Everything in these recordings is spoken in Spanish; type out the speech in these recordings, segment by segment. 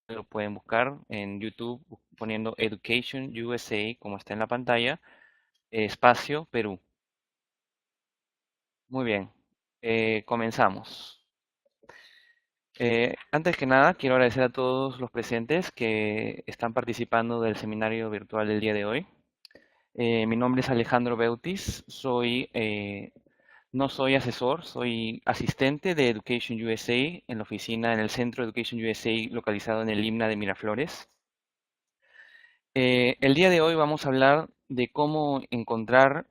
lo pueden buscar en YouTube poniendo Education USA, como está en la pantalla, espacio Perú. Muy bien, comenzamos. Antes que nada, quiero agradecer a todos los presentes que están participando del seminario virtual del día de hoy. Mi nombre es Alejandro Beutis, no soy asesor, soy asistente de Education USA en la oficina en el Centro de Education USA localizado en el IMNA de Miraflores. El día de hoy vamos a hablar de cómo encontrar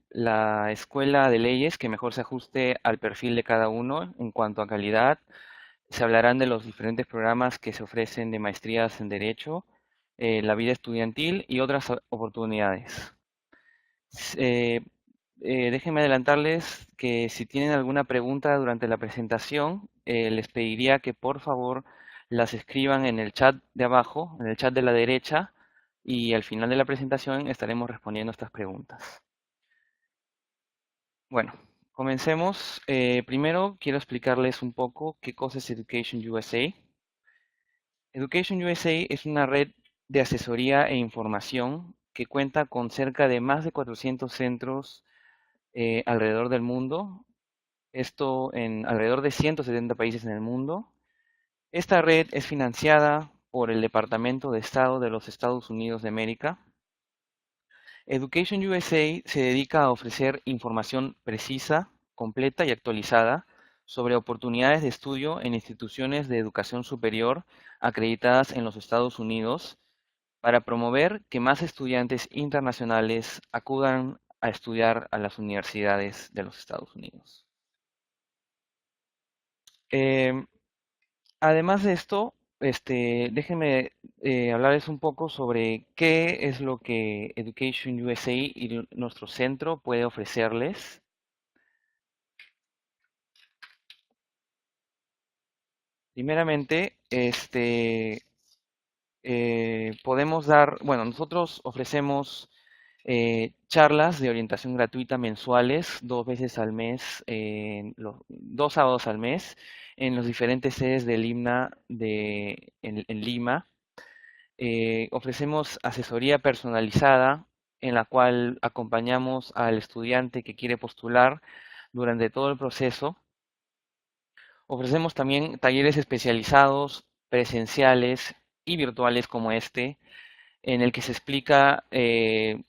la escuela de leyes que mejor se ajuste al perfil de cada uno en cuanto a calidad. Se hablarán de los diferentes programas que se ofrecen de maestrías en Derecho, la vida estudiantil y otras oportunidades. S- eh, Déjenme adelantarles que si tienen alguna pregunta durante la presentación, les pediría que por favor las escriban en el chat de abajo, en el chat de la derecha, y al final de la presentación estaremos respondiendo estas preguntas. Bueno, comencemos. Primero quiero explicarles un poco qué cosa es Education USA. Education USA es una red de asesoría e información que cuenta con cerca de más de 400 centros alrededor del mundo, esto en alrededor de 170 países en el mundo. Esta red es financiada por el Departamento de Estado de los Estados Unidos de América. Education USA se dedica a ofrecer información precisa, completa y actualizada sobre oportunidades de estudio en instituciones de educación superior acreditadas en los Estados Unidos para promover que más estudiantes internacionales acudan a estudiar a las universidades de los Estados Unidos. Em, Además de esto, déjenme hablarles un poco sobre qué es lo que Education USA y nuestro centro puede ofrecerles. Primeramente, podemos dar, bueno, nosotros ofrecemos charlas de orientación gratuita mensuales, 2 veces al mes, 2 sábados al mes, en los diferentes sedes del IMNA en Lima. Ofrecemos asesoría personalizada en la cual acompañamos al estudiante que quiere postular durante todo el proceso. Ofrecemos también talleres especializados, presenciales y virtuales como este, en el que se explica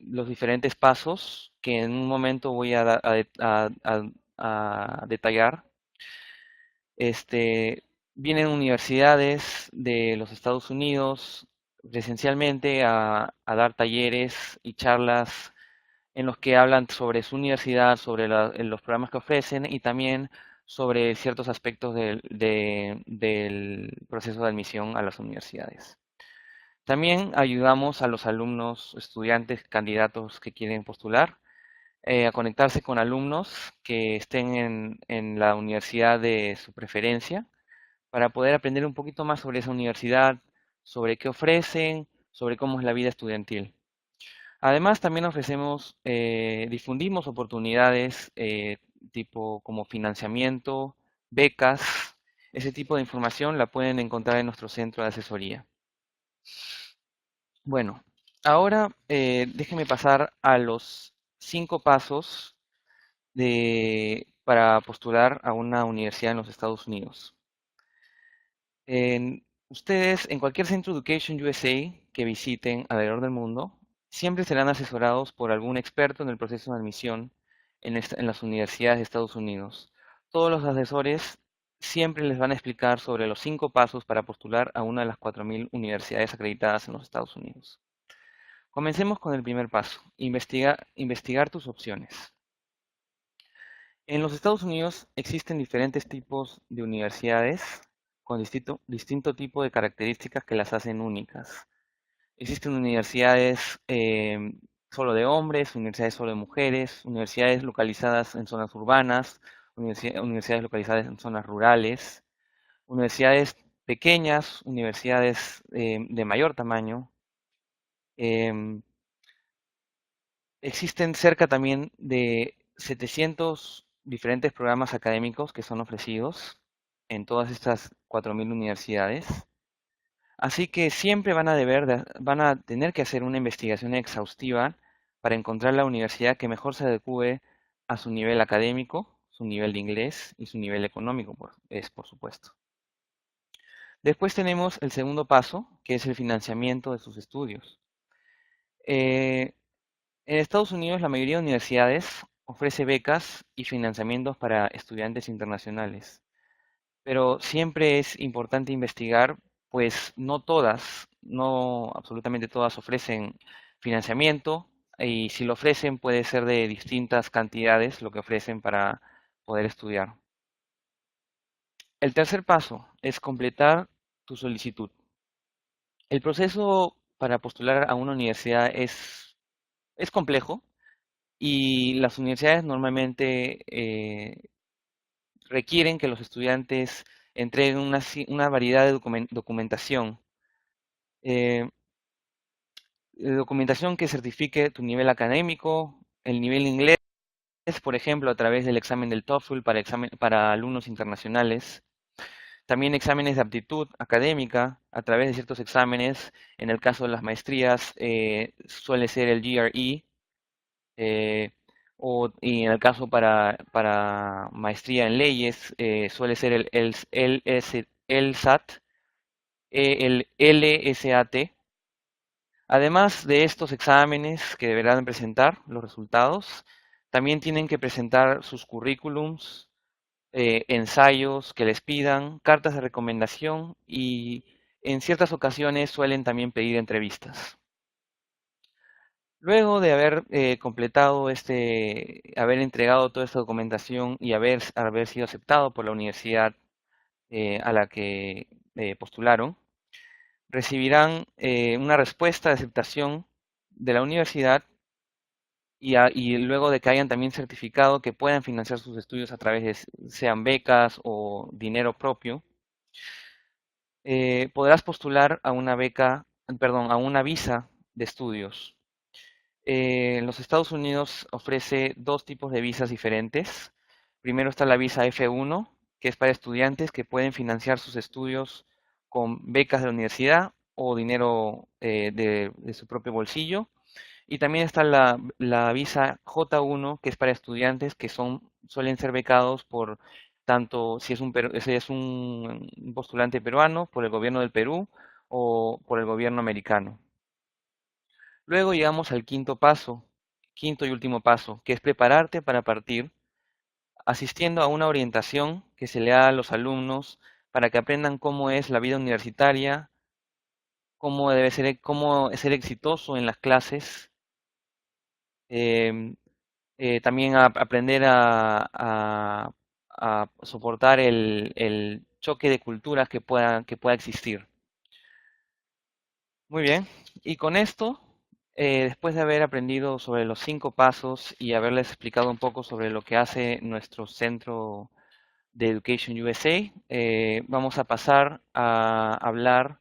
los diferentes pasos que en un momento voy a detallar. Este, Vienen universidades de los Estados Unidos presencialmente a dar talleres y charlas en los que hablan sobre su universidad, sobre los programas que ofrecen y también sobre ciertos aspectos del proceso de admisión a las universidades. También ayudamos a los alumnos, estudiantes, candidatos que quieren postular a conectarse con alumnos que estén en la universidad de su preferencia para poder aprender un poquito más sobre esa universidad, sobre qué ofrecen, sobre cómo es la vida estudiantil. Además, también difundimos oportunidades tipo como financiamiento, becas. Ese tipo de información la pueden encontrar en nuestro centro de asesoría. Bueno, ahora déjenme pasar a los 5 pasos para postular a una universidad en los Estados Unidos. Ustedes, en cualquier centro Education USA que visiten alrededor del mundo, siempre serán asesorados por algún experto en el proceso de admisión en las universidades de Estados Unidos. Todos los asesores siempre les van a explicar sobre los 5 pasos para postular a una de las 4.000 universidades acreditadas en los Estados Unidos. Comencemos con el primer paso, investigar tus opciones. En los Estados Unidos existen diferentes tipos de universidades con distinto tipo de características que las hacen únicas. Existen universidades solo de hombres, universidades solo de mujeres, universidades localizadas en zonas urbanas, universidades localizadas en zonas rurales, universidades pequeñas, universidades de mayor tamaño. Em, Existen cerca también de 700 diferentes programas académicos que son ofrecidos en todas estas 4.000 universidades. Así que siempre van a tener que hacer una investigación exhaustiva para encontrar la universidad que mejor se adecue a su nivel académico, su nivel de inglés y su nivel económico, por supuesto. Después tenemos el segundo paso, que es el financiamiento de sus estudios. Eh, en Estados Unidos, la mayoría de universidades ofrece becas y financiamientos para estudiantes internacionales, pero siempre es importante investigar, pues no todas, no absolutamente todas ofrecen financiamiento, y si lo ofrecen puede ser de distintas cantidades lo que ofrecen para poder estudiar. El tercer paso es completar tu solicitud. El proceso para postular a una universidad es complejo y las universidades normalmente requieren que los estudiantes entreguen una variedad de documentación. eh, Documentación que certifique tu nivel académico, el nivel de inglés, por ejemplo, a través del examen del TOEFL para alumnos internacionales. También exámenes de aptitud académica a través de ciertos exámenes. En el caso de las maestrías suele ser el GRE, eh, y en el caso para maestría en leyes suele ser el SAT, el LSAT. Además de estos exámenes que deberán presentar los resultados, también tienen que presentar sus currículums, ensayos que les pidan, cartas de recomendación y en ciertas ocasiones suelen también pedir entrevistas. Luego de haber completado haber entregado toda esta documentación y haber sido aceptado por la universidad a la que postularon, recibirán una respuesta de aceptación de la universidad y luego de que hayan también certificado que puedan financiar sus estudios a través de sean becas o dinero propio, podrás postular a una beca, perdón, a una visa de estudios. En los Estados Unidos ofrece dos tipos de visas diferentes. Primero está la visa F1, que es para estudiantes que pueden financiar sus estudios con becas de la universidad o dinero de su propio bolsillo. Y también está la visa J1, que es para estudiantes que suelen ser becados por tanto si es un postulante peruano, por el gobierno del Perú o por el gobierno americano. Luego llegamos al quinto y último paso, que es prepararte para partir, asistiendo a una orientación que se le da a los alumnos para que aprendan cómo es la vida universitaria, cómo ser exitoso en las clases, em, también aprender a soportar el choque de culturas que pueda existir. Muy bien, y con esto, después de haber aprendido sobre los 5 pasos y haberles explicado un poco sobre lo que hace nuestro centro de Education USA, vamos a pasar a hablar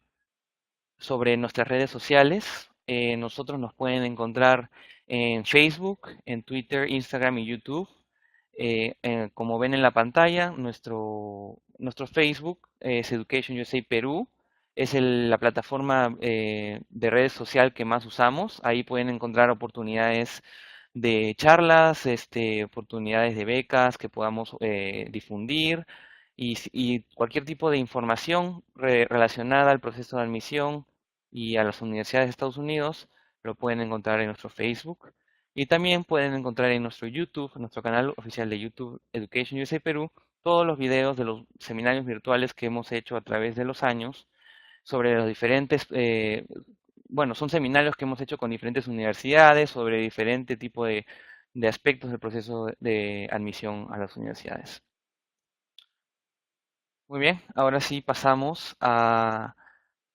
sobre nuestras redes sociales. Nosotros nos pueden encontrar en Facebook, en Twitter, Instagram y YouTube. Como ven en la pantalla, nuestro Facebook es Education USA Perú. Es la plataforma de redes social que más usamos. Ahí pueden encontrar oportunidades de charlas, oportunidades de becas que podamos difundir y cualquier tipo de información relacionada al proceso de admisión y a las universidades de Estados Unidos lo pueden encontrar en nuestro Facebook. Y también pueden encontrar en nuestro YouTube, nuestro canal oficial de YouTube Education USA Perú, todos los videos de los seminarios virtuales que hemos hecho a través de los años sobre los diferentes, bueno, son seminarios que hemos hecho con diferentes universidades sobre diferente tipo de aspectos del proceso de admisión a las universidades. Muy bien, ahora sí pasamos a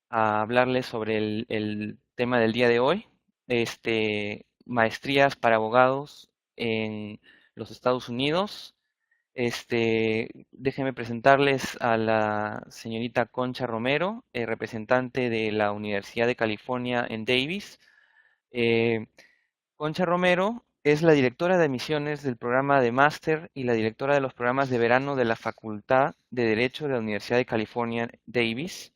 hablarles sobre el tema del día de hoy, maestrías para abogados en los Estados Unidos. Déjenme presentarles a la señorita Concha Romero, representante de la Universidad de California en Davis. Eh, Concha Romero es la directora de admisiones del programa de máster y la directora de los programas de verano de la Facultad de Derecho de la Universidad de California, Davis.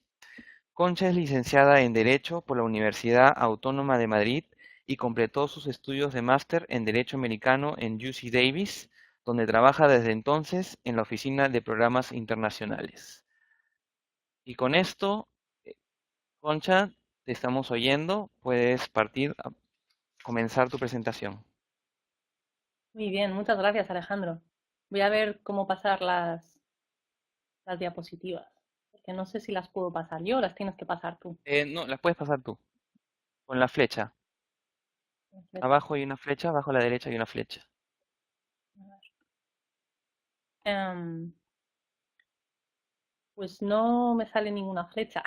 Concha es licenciada en Derecho por la Universidad Autónoma de Madrid y completó sus estudios de máster en Derecho Americano en UC Davis, donde trabaja desde entonces en la Oficina de Programas Internacionales. Y con esto, eh, Concha, te estamos oyendo. Puedes partir a comenzar tu presentación. Muy bien, muchas gracias, Alejandro. Voy a ver cómo pasar las diapositivas, porque no sé si las puedo pasar yo o las tienes que pasar tú. No, las puedes pasar tú, con la flecha. Las flechas. Abajo hay una flecha, abajo a la derecha hay una flecha. A ver. Pues no me sale ninguna flecha.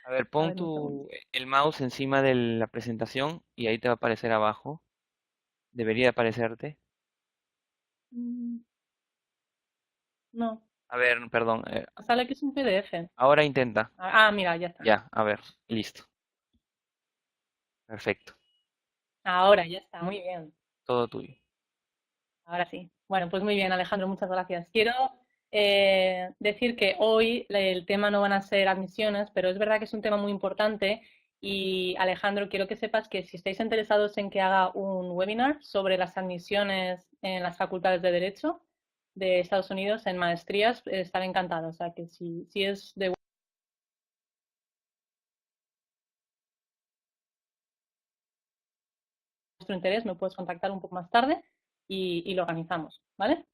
A ver, A pon ver, un segundo. el mouse encima de la presentación y ahí te va a aparecer abajo. Debería aparecerte. Mm, No, A ver, perdón. me sale que es un PDF. Ahora intenta. Mira, ya está. Ya, a ver, listo. Perfecto. Ahora ya está, muy bien. Todo tuyo. Ahora sí. Bueno, pues muy bien, Alejandro, muchas gracias. Quiero decir que hoy el tema no van a ser admisiones, pero es verdad que es un tema muy importante y Alejandro, quiero que sepas que si estáis interesados en que haga un webinar sobre las admisiones en las facultades de Derecho de Estados Unidos en maestrías, estaré encantado. O sea que si es de vuestro interés, me puedes contactar un poco más tarde y lo organizamos, ¿vale?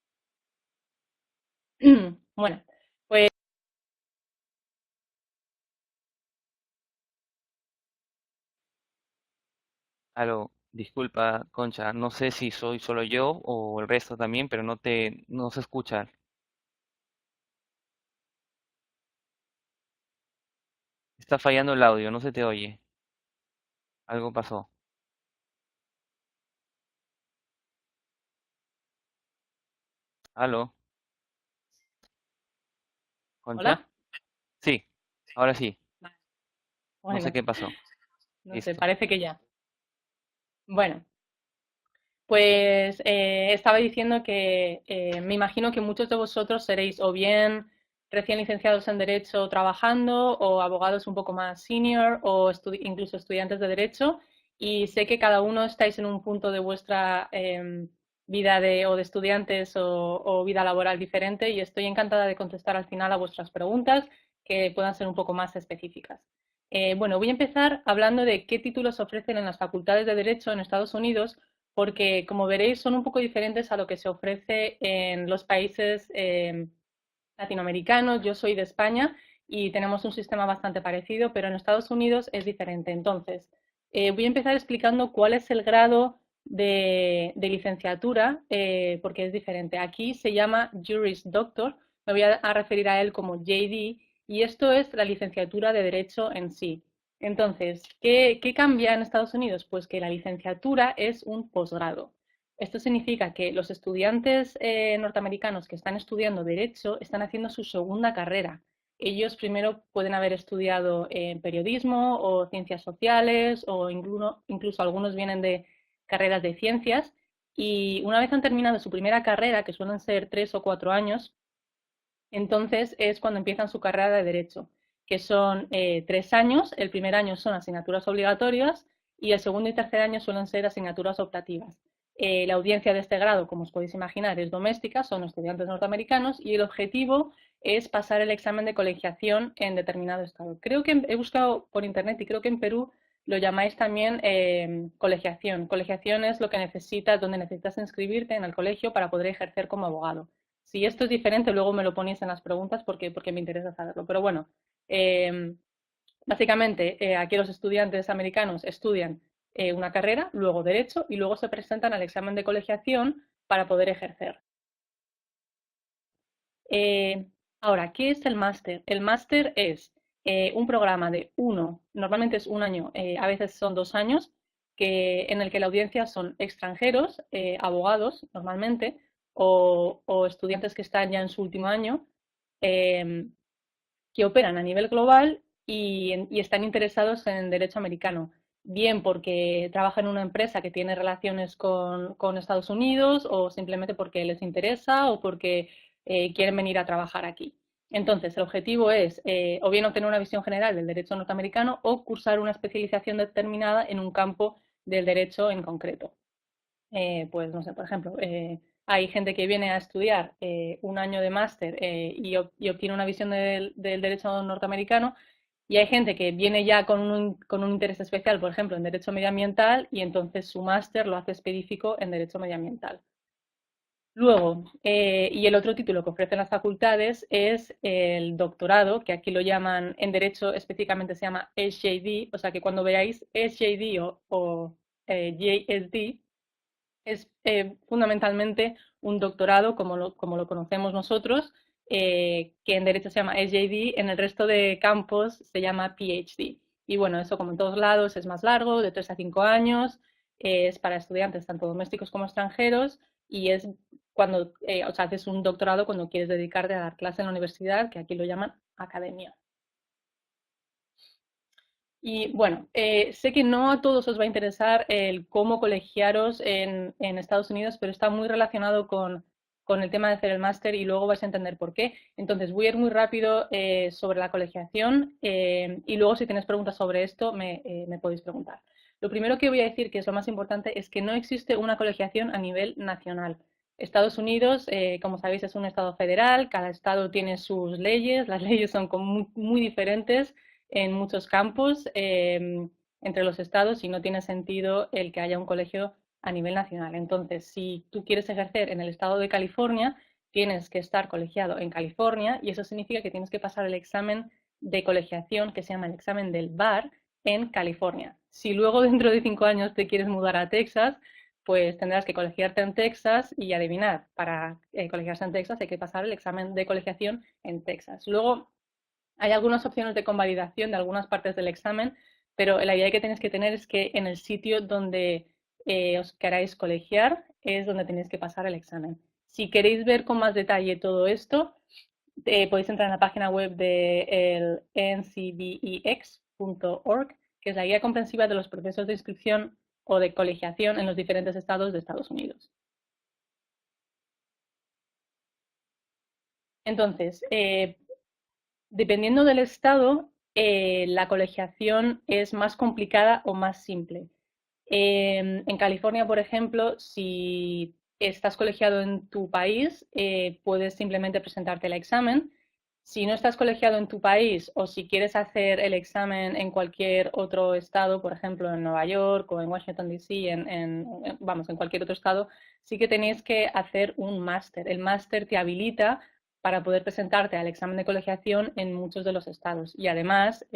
Bueno, pues Aló, disculpa, Concha. No sé si soy solo yo o el resto también, pero no se escucha. Está fallando el audio, no se te oye. Algo pasó. Aló, Concha. hola. Sí, ahora sí. Vale. No sé Bueno, qué pasó. no sé, Listo. parece que ya. Bueno, pues estaba diciendo que me imagino que muchos de vosotros seréis o bien recién licenciados en Derecho trabajando o abogados un poco más senior o incluso estudiantes de Derecho y sé que cada uno estáis en un punto de vuestra vida o de estudiantes o vida laboral diferente y estoy encantada de contestar al final a vuestras preguntas que puedan ser un poco más específicas. Bueno, voy a empezar hablando de qué títulos ofrecen en las facultades de Derecho en Estados Unidos porque como veréis son un poco diferentes a lo que se ofrece en los países latinoamericanos. Yo soy de España y tenemos un sistema bastante parecido, pero en Estados Unidos es diferente. Entonces, voy a empezar explicando cuál es el grado de licenciatura, porque es diferente. Aquí se llama Juris Doctor, me voy a referir a él como JD, y esto es la licenciatura de Derecho en sí. Entonces, ¿qué cambia en Estados Unidos? Pues que la licenciatura es un posgrado. Esto significa que los estudiantes norteamericanos que están estudiando Derecho están haciendo su segunda carrera. Ellos primero pueden haber estudiado periodismo o ciencias sociales o incluso algunos vienen de carreras de ciencias y una vez han terminado su primera carrera, que suelen ser 3 o 4 años, entonces es cuando empiezan su carrera de Derecho, que son 3 años. El primer año son asignaturas obligatorias y el segundo y tercer año suelen ser asignaturas optativas. La audiencia de este grado, como os podéis imaginar, es doméstica, son estudiantes norteamericanos y el objetivo es pasar el examen de colegiación en determinado estado. Creo que he buscado por internet y creo que en Perú lo llamáis también colegiación. Colegiación es lo que necesitas, donde necesitas inscribirte en el colegio para poder ejercer como abogado. Si esto es diferente, luego me lo ponéis en las preguntas porque me interesa saberlo. Pero bueno, eh, básicamente aquí los estudiantes americanos estudian una carrera, luego derecho y luego se presentan al examen de colegiación para poder ejercer. Eh, Ahora, ¿qué es el máster? El máster es un programa de normalmente es un año, a veces son 2 años, en el que la audiencia son extranjeros, abogados normalmente, o estudiantes que están ya en su último año, eh, que operan a nivel global y están interesados en derecho americano, bien porque trabajan en una empresa que tiene relaciones con Estados Unidos o simplemente porque les interesa o porque quieren venir a trabajar aquí. Entonces, el objetivo es o bien obtener una visión general del derecho norteamericano o cursar una especialización determinada en un campo del derecho en concreto. Pues no sé, por ejemplo, hay gente que viene a estudiar un año de máster y obtiene una visión del derecho norteamericano, y hay gente que viene ya con un interés especial, por ejemplo, en derecho medioambiental, y entonces su máster lo hace específico en derecho medioambiental. Luego, y el otro título que ofrecen las facultades es el doctorado, que aquí lo llaman, en derecho específicamente se llama SJD, o sea que cuando veáis SJD o JSD, es fundamentalmente un doctorado como lo conocemos nosotros, que en derecho se llama SJD, en el resto de campos se llama PhD. Y bueno, eso como en todos lados es más largo, de 3 a 5 años, es para estudiantes tanto domésticos como extranjeros, y es cuando, o sea, haces un doctorado cuando quieres dedicarte a dar clase en la universidad, que aquí lo llaman academia. Y bueno, sé que no a todos os va a interesar el cómo colegiaros en Estados Unidos, pero está muy relacionado con el tema de hacer el máster y luego vais a entender por qué. Entonces voy a ir muy rápido sobre la colegiación y luego si tenéis preguntas sobre esto me podéis preguntar. Lo primero que voy a decir, que es lo más importante, es que no existe una colegiación a nivel nacional. Estados Unidos, como sabéis, es un estado federal, cada estado tiene sus leyes, las leyes son muy, muy diferentes en muchos campos entre los estados y no tiene sentido el que haya un colegio a nivel nacional. Entonces, si tú quieres ejercer en el estado de California, tienes que estar colegiado en California y eso significa que tienes que pasar el examen de colegiación que se llama el examen del bar en California. Si luego dentro de 5 años te quieres mudar a Texas, pues tendrás que colegiarte en Texas y adivinar, para colegiarse en Texas hay que pasar el examen de colegiación en Texas. Luego, hay algunas opciones de convalidación de algunas partes del examen, pero la idea que tenéis que tener es que en el sitio donde os queráis colegiar es donde tenéis que pasar el examen. Si queréis ver con más detalle todo esto, podéis entrar en la página web de ncbex.org, que es la guía comprensiva de los procesos de inscripción o de colegiación en los diferentes estados de Estados Unidos. Entonces, dependiendo del estado, la colegiación es más complicada o más simple. En California, por ejemplo, si estás colegiado en tu país, puedes simplemente presentarte el examen. Si no estás colegiado en tu país o si quieres hacer el examen en cualquier otro estado, por ejemplo en Nueva York o en Washington, D.C., vamos, en cualquier otro estado, sí que tenéis que hacer un máster. El máster te habilita para poder presentarte al examen de colegiación en muchos de los estados. Y además,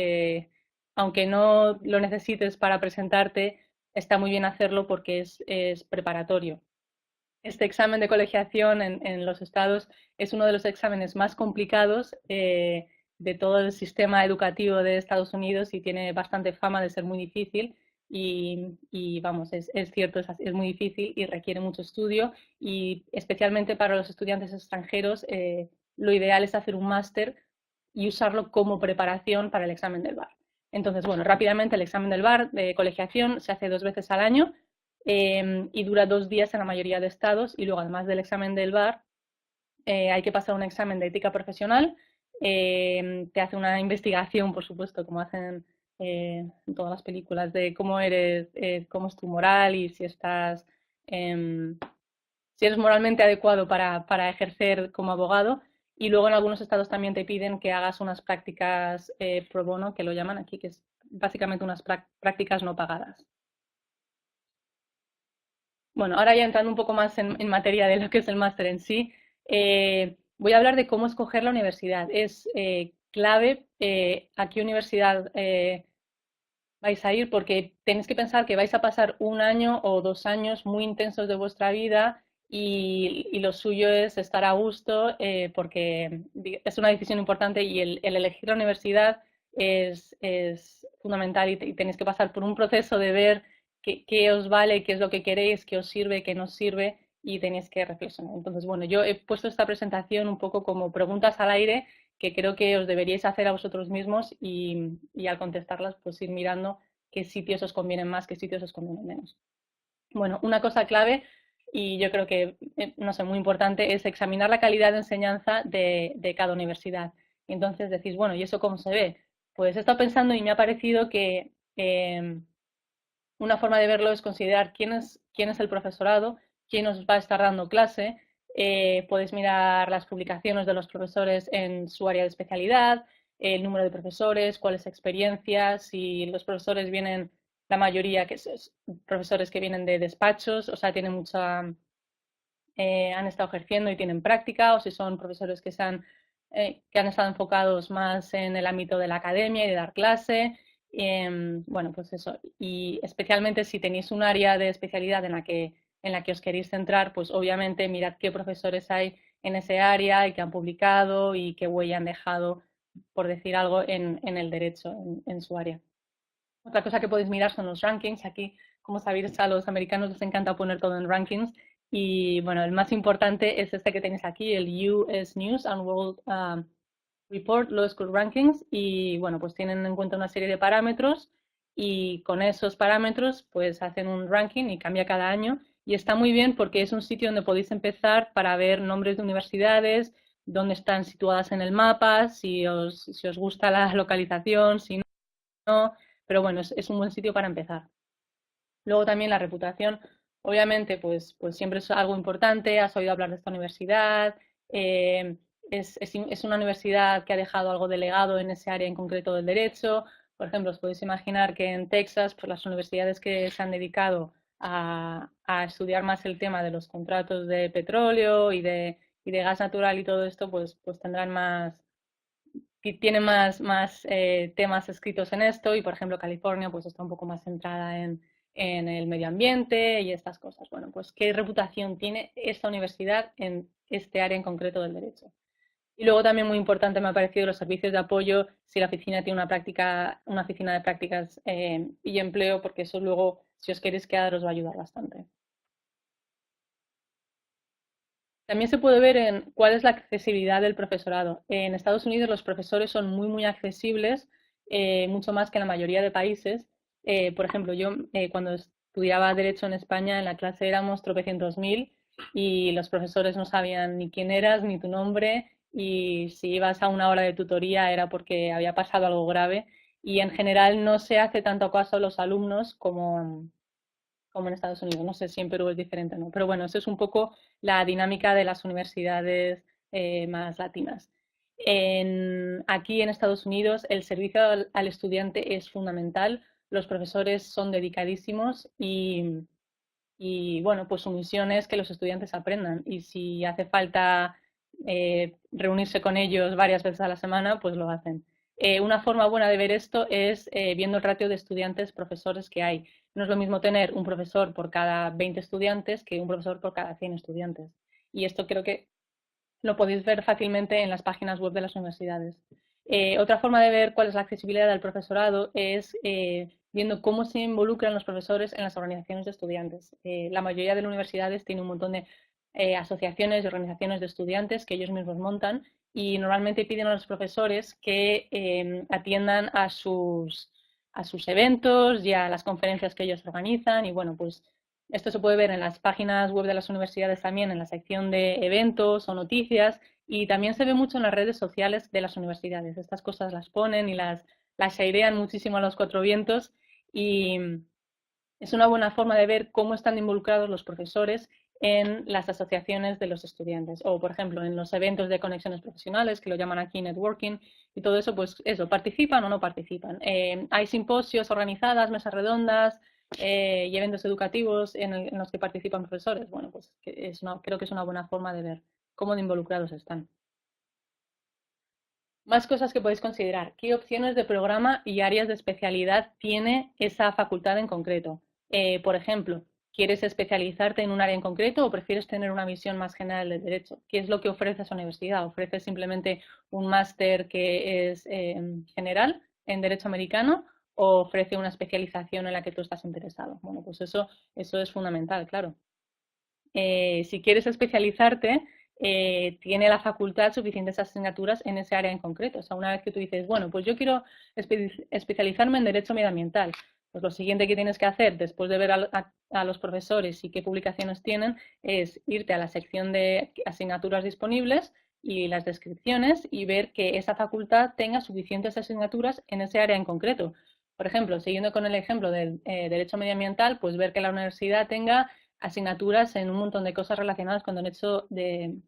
aunque no lo necesites para presentarte, está muy bien hacerlo porque es preparatorio. Este examen de colegiación en los estados es uno de los exámenes más complicados de todo el sistema educativo de Estados Unidos y tiene bastante fama de ser muy difícil. Y vamos, es cierto, es muy difícil y requiere mucho estudio, y especialmente para los estudiantes extranjeros lo ideal es hacer un máster y usarlo como preparación para el examen del bar. Entonces, bueno, rápidamente el examen del bar de colegiación se hace 2 veces al año y dura 2 días en la mayoría de estados, y luego además del examen del bar hay que pasar un examen de ética profesional, te hace una investigación, por supuesto, como hacen en todas las películas, de cómo eres, cómo es tu moral y si eres moralmente adecuado para ejercer como abogado. Y luego en algunos estados también te piden que hagas unas prácticas pro bono, que lo llaman aquí, que es básicamente unas prácticas no pagadas. Bueno, ahora ya entrando un poco más en materia de lo que es el máster en sí, voy a hablar de cómo escoger la universidad. Es clave a qué universidad vais a ir, porque tenéis que pensar que vais a pasar 1 año o 2 años muy intensos de vuestra vida, y lo suyo es estar a gusto porque es una decisión importante, y el elegir la universidad es fundamental, y tenéis que pasar por un proceso de ver qué os vale, qué es lo que queréis, qué os sirve, qué no os sirve, y tenéis que reflexionar. Entonces, bueno, yo he puesto esta presentación un poco como preguntas al aire que creo que os deberíais hacer a vosotros mismos, y al contestarlas, pues ir mirando qué sitios os convienen más, qué sitios os convienen menos. Bueno, una cosa clave, y yo creo que, no sé, muy importante, es examinar la calidad de enseñanza de cada universidad. Y entonces decís, bueno, ¿y eso cómo se ve? Pues he estado pensando y me ha parecido que una forma de verlo es considerar quién es el profesorado, quién os va a estar dando clase. Podéis mirar las publicaciones de los profesores en su área de especialidad, el número de profesores, cuáles experiencias, si los profesores vienen, la mayoría que es profesores que vienen de despachos, o sea, tienen han estado ejerciendo y tienen práctica, o si son profesores que han estado enfocados más en el ámbito de la academia y de dar clase. Bueno, pues eso. Y especialmente si tenéis un área de especialidad en la que os queréis centrar, pues obviamente mirad qué profesores hay en ese área y que han publicado y qué huella han dejado, por decir algo, en el derecho, en su área. Otra cosa que podéis mirar son los rankings. Aquí, como sabéis, a los americanos les encanta poner todo en rankings. Y bueno, el más importante es este que tenéis aquí, el US News and World Report Law School Rankings. Y bueno, pues tienen en cuenta una serie de parámetros y con esos parámetros pues hacen un ranking y cambia cada año. Y está muy bien porque es un sitio donde podéis empezar para ver nombres de universidades, dónde están situadas en el mapa, si os gusta la localización, si no, pero bueno, es un buen sitio para empezar. Luego también la reputación, obviamente, pues siempre es algo importante, has oído hablar de esta universidad, eh, es una universidad que ha dejado algo de legado en ese área en concreto del derecho. Por ejemplo, os podéis imaginar que en Texas, pues las universidades que se han dedicado a estudiar más el tema de los contratos de petróleo y de gas natural y todo esto, pues tendrán tiene más temas escritos en esto y, por ejemplo, California pues está un poco más centrada en el medio ambiente y estas cosas. Bueno, pues qué reputación tiene esta universidad en este área en concreto del derecho. Y luego también muy importante me ha parecido los servicios de apoyo, si la oficina tiene una oficina de prácticas y empleo, porque eso luego, si os queréis quedar, os va a ayudar bastante. También se puede ver en cuál es la accesibilidad del profesorado. En Estados Unidos los profesores son muy accesibles, mucho más que en la mayoría de países. Por ejemplo, yo cuando estudiaba Derecho en España, en la clase éramos tropecientos mil y los profesores no sabían ni quién eras ni tu nombre y si ibas a una hora de tutoría era porque había pasado algo grave y en general no se hace tanto caso a los alumnos como en Estados Unidos. No sé si en Perú es diferente o no, pero bueno, eso es un poco la dinámica de las universidades más latinas. Aquí en Estados Unidos el servicio al estudiante es fundamental, los profesores son dedicadísimos y bueno, pues su misión es que los estudiantes aprendan y si hace falta reunirse con ellos varias veces a la semana, pues lo hacen. Una forma buena de ver esto es viendo el ratio de estudiantes profesores que hay. No es lo mismo tener un profesor por cada 20 estudiantes que un profesor por cada 100 estudiantes. Y esto creo que lo podéis ver fácilmente en las páginas web de las universidades. Otra forma de ver cuál es la accesibilidad del profesorado es viendo cómo se involucran los profesores en las organizaciones de estudiantes. La mayoría de las universidades tienen un montón de asociaciones y organizaciones de estudiantes que ellos mismos montan y normalmente piden a los profesores que atiendan a sus eventos y a las conferencias que ellos organizan y bueno, pues esto se puede ver en las páginas web de las universidades también, en la sección de eventos o noticias, y también se ve mucho en las redes sociales de las universidades. Estas cosas las ponen y las airean muchísimo a los cuatro vientos y es una buena forma de ver cómo están involucrados los profesores en las asociaciones de los estudiantes o, por ejemplo, en los eventos de conexiones profesionales, que lo llaman aquí networking, y todo eso, pues eso, ¿participan o no participan? Hay simposios organizadas, mesas redondas, y eventos educativos en los que participan profesores. Bueno, pues creo que es una buena forma de ver cómo de involucrados están. Más cosas que podéis considerar. ¿Qué opciones de programa y áreas de especialidad tiene esa facultad en concreto? Por ejemplo, ¿quieres especializarte en un área en concreto o prefieres tener una visión más general del derecho? ¿Qué es lo que ofrece esa universidad? ¿Ofrece simplemente un máster que es general en derecho americano o ofrece una especialización en la que tú estás interesado? Bueno, pues eso es fundamental, claro. Si quieres especializarte, tiene la facultad suficientes asignaturas en ese área en concreto. O sea, una vez que tú dices, bueno, pues yo quiero especializarme en derecho medioambiental, pues lo siguiente que tienes que hacer después de ver a los profesores y qué publicaciones tienen es irte a la sección de asignaturas disponibles y las descripciones y ver que esa facultad tenga suficientes asignaturas en ese área en concreto. Por ejemplo, siguiendo con el ejemplo del derecho medioambiental, pues ver que la universidad tenga asignaturas en un montón de cosas relacionadas con derecho del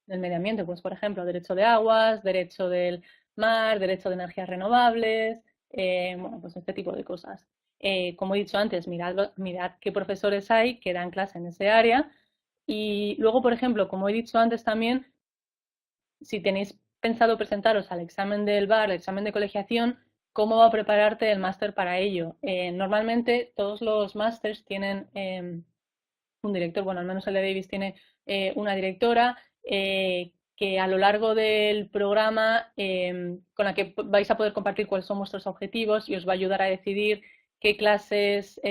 medio ambiente, pues por ejemplo, derecho de aguas, derecho del mar, derecho de energías renovables, bueno, pues este tipo de cosas. Como he dicho antes, mirad qué profesores hay que dan clase en ese área. Y luego, por ejemplo, como he dicho antes también, si tenéis pensado presentaros al examen del bar, el examen de colegiación, ¿cómo va a prepararte el máster para ello? Normalmente todos los másters tienen un director, bueno, al menos el de Davis tiene una directora que a lo largo del programa con la que vais a poder compartir cuáles son vuestros objetivos y os va a ayudar a decidir qué clases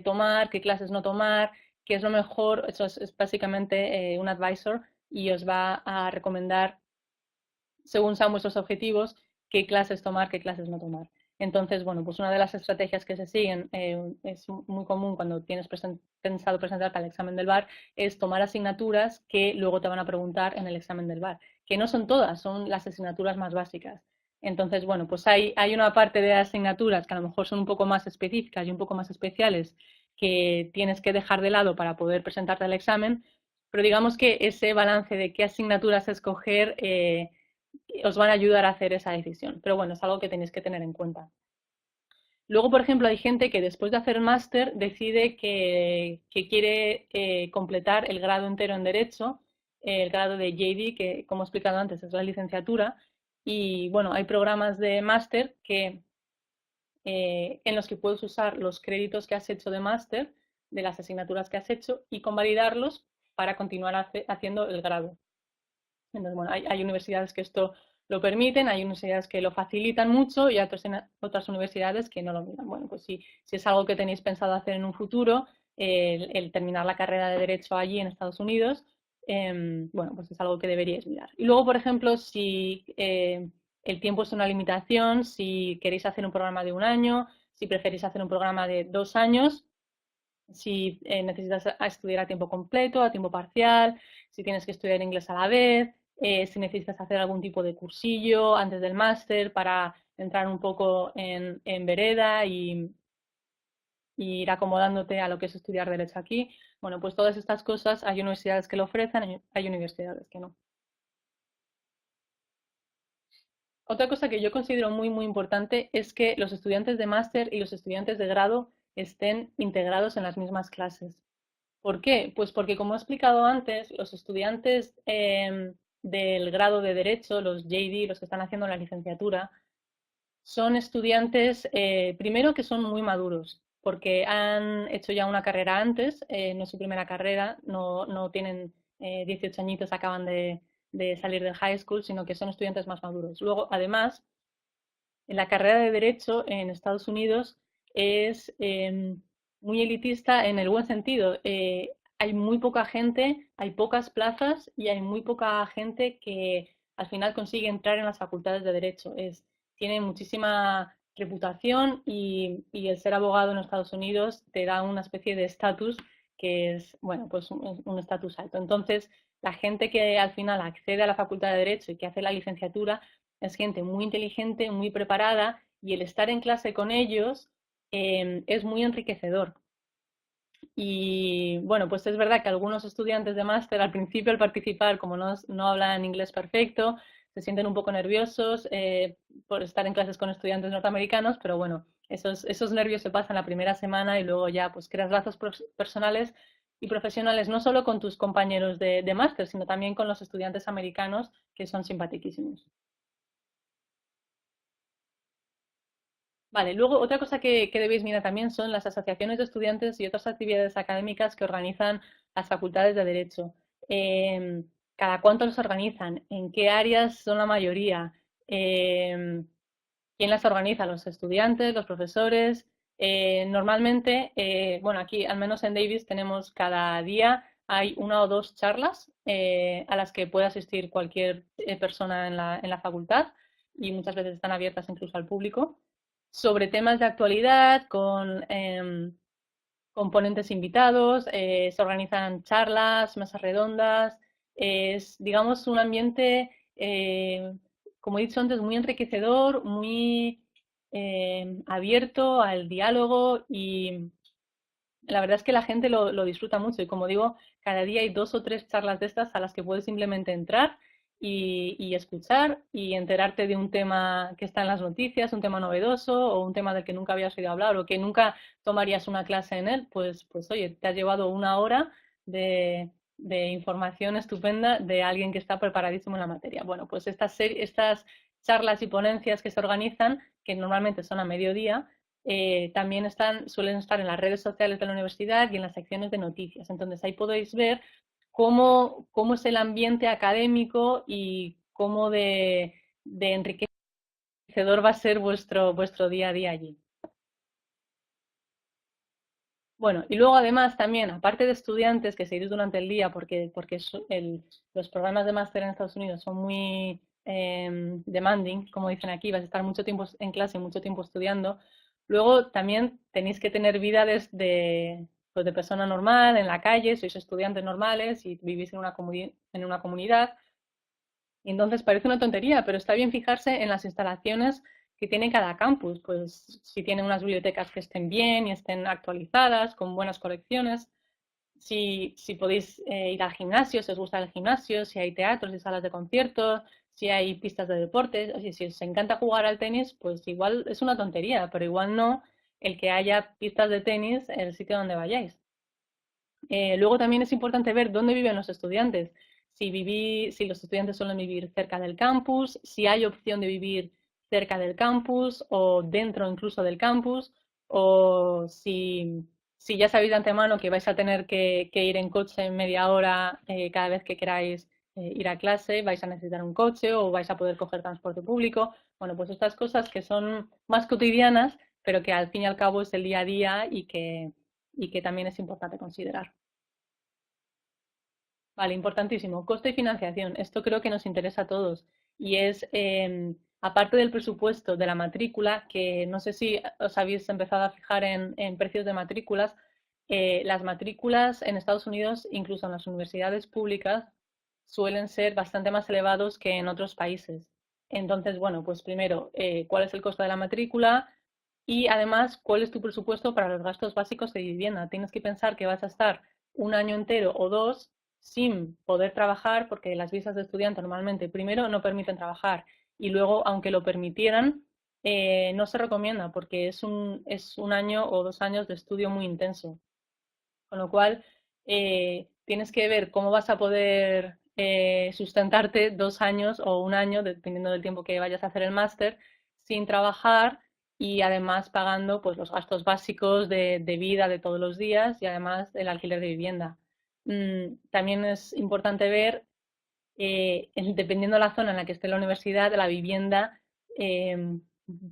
tomar, qué clases no tomar, qué es lo mejor. Eso es básicamente un advisor y os va a recomendar, según sean vuestros objetivos, qué clases tomar, qué clases no tomar. Entonces, bueno, pues una de las estrategias que se siguen, es muy común cuando tienes pensado presentarte al examen del bar, es tomar asignaturas que luego te van a preguntar en el examen del bar, que no son todas, son las asignaturas más básicas. Entonces, bueno, pues hay una parte de asignaturas que a lo mejor son un poco más específicas y un poco más especiales que tienes que dejar de lado para poder presentarte al examen, pero digamos que ese balance de qué asignaturas escoger os van a ayudar a hacer esa decisión. Pero bueno, es algo que tenéis que tener en cuenta. Luego, por ejemplo, hay gente que después de hacer máster decide que quiere completar el grado entero en Derecho, el grado de JD, que como he explicado antes es la licenciatura. Y bueno, hay programas de máster en los que puedes usar los créditos que has hecho de máster, de las asignaturas que has hecho, y convalidarlos para continuar haciendo el grado. Entonces, bueno, hay universidades que esto lo permiten, hay universidades que lo facilitan mucho y hay otras universidades que no lo miran. Bueno, pues si es algo que tenéis pensado hacer en un futuro, el terminar la carrera de Derecho allí en Estados Unidos, bueno, pues es algo que deberíais mirar. Y luego, por ejemplo, si el tiempo es una limitación, si queréis hacer un programa de un año, si preferís hacer un programa de 2 años, si necesitas estudiar a tiempo completo, a tiempo parcial, si tienes que estudiar inglés a la vez, si necesitas hacer algún tipo de cursillo antes del máster para entrar un poco en vereda y ir acomodándote a lo que es estudiar derecho aquí. Bueno, pues todas estas cosas hay universidades que lo ofrecen, hay universidades que no. Otra cosa que yo considero muy, muy importante es que los estudiantes de máster y los estudiantes de grado estén integrados en las mismas clases. ¿Por qué? Pues porque, como he explicado antes, los estudiantes del grado de Derecho, los JD, los que están haciendo la licenciatura, son estudiantes, primero, que son muy maduros, porque han hecho ya una carrera antes, no es su primera carrera, no tienen 18 añitos, acaban de salir del high school, sino que son estudiantes más maduros. Luego, además, en la carrera de Derecho en Estados Unidos es muy elitista en el buen sentido. Hay muy poca gente, hay pocas plazas y hay muy poca gente que al final consigue entrar en las facultades de Derecho. Tiene muchísima reputación y el ser abogado en Estados Unidos te da una especie de estatus que es, bueno, pues un estatus alto. Entonces, la gente que al final accede a la Facultad de Derecho y que hace la licenciatura es gente muy inteligente, muy preparada y el estar en clase con ellos es muy enriquecedor. Y bueno, pues es verdad que algunos estudiantes de máster al principio al participar, como no hablan inglés perfecto, se sienten un poco nerviosos por estar en clases con estudiantes norteamericanos, pero bueno, esos nervios se pasan la primera semana y luego ya pues creas lazos personales y profesionales no solo con tus compañeros de máster, sino también con los estudiantes americanos que son simpaticísimos. Vale, luego otra cosa que debéis mirar también son las asociaciones de estudiantes y otras actividades académicas que organizan las facultades de Derecho. ¿Cada cuánto los organizan? ¿En qué áreas son la mayoría? ¿Quién las organiza? ¿Los estudiantes, los profesores? Normalmente, bueno, aquí al menos en Davis tenemos cada día hay una o dos charlas a las que puede asistir cualquier persona en la facultad y muchas veces están abiertas incluso al público sobre temas de actualidad con ponentes invitados, se organizan charlas, mesas redondas, Es, digamos, un ambiente, como he dicho antes, muy enriquecedor, muy abierto al diálogo y la verdad es que la gente lo disfruta mucho y como digo, cada día hay 2 o 3 charlas de estas a las que puedes simplemente entrar y escuchar y enterarte de un tema que está en las noticias, un tema novedoso o un tema del que nunca habías oído hablar o que nunca tomarías una clase en él, pues oye, te has llevado una hora de información estupenda de alguien que está preparadísimo en la materia. Bueno, pues estas charlas y ponencias que se organizan, que normalmente son a mediodía, también suelen estar en las redes sociales de la universidad y en las secciones de noticias. Entonces ahí podéis ver cómo es el ambiente académico y cómo de enriquecedor va a ser vuestro día a día allí. Bueno, y luego además también, aparte de estudiantes que seguís durante el día, porque los programas de máster en Estados Unidos son muy demanding, como dicen aquí, vas a estar mucho tiempo en clase, mucho tiempo estudiando. Luego también tenéis que tener vida pues de persona normal, en la calle, sois estudiantes normales y vivís en una comunidad. Y entonces parece una tontería, pero está bien fijarse en las instalaciones que tiene cada campus, pues si tiene unas bibliotecas que estén bien y estén actualizadas, con buenas colecciones, si podéis ir al gimnasio, si os gusta el gimnasio, si hay teatros y salas de conciertos, si hay pistas de deportes, o si os encanta jugar al tenis, pues igual es una tontería, pero igual no el que haya pistas de tenis en el sitio donde vayáis. Luego también es importante ver dónde viven los estudiantes. Si los estudiantes suelen vivir cerca del campus, si hay opción de vivir cerca del campus o dentro incluso del campus, o si ya sabéis de antemano que vais a tener que ir en coche media hora cada vez que queráis ir a clase, vais a necesitar un coche o vais a poder coger transporte público. Bueno, pues estas cosas que son más cotidianas, pero que al fin y al cabo es el día a día y que también es importante considerar. Vale, importantísimo. Coste y financiación. Esto creo que nos interesa a todos. Y es, aparte del presupuesto de la matrícula, que no sé si os habéis empezado a fijar en precios de matrículas, las matrículas en Estados Unidos, incluso en las universidades públicas, suelen ser bastante más elevados que en otros países. Entonces, bueno, pues primero, ¿cuál es el costo de la matrícula? Y además, ¿cuál es tu presupuesto para los gastos básicos de vivienda? Tienes que pensar que vas a estar un año entero o dos sin poder trabajar, porque las visas de estudiante normalmente primero no permiten trabajar y luego, aunque lo permitieran, no se recomienda porque es un año o 2 años de estudio muy intenso. Con lo cual, tienes que ver cómo vas a poder sustentarte 2 años o un año, dependiendo del tiempo que vayas a hacer el máster, sin trabajar y además pagando pues, los gastos básicos de vida de todos los días y además el alquiler de vivienda. También es importante ver, dependiendo de la zona en la que esté la universidad, la vivienda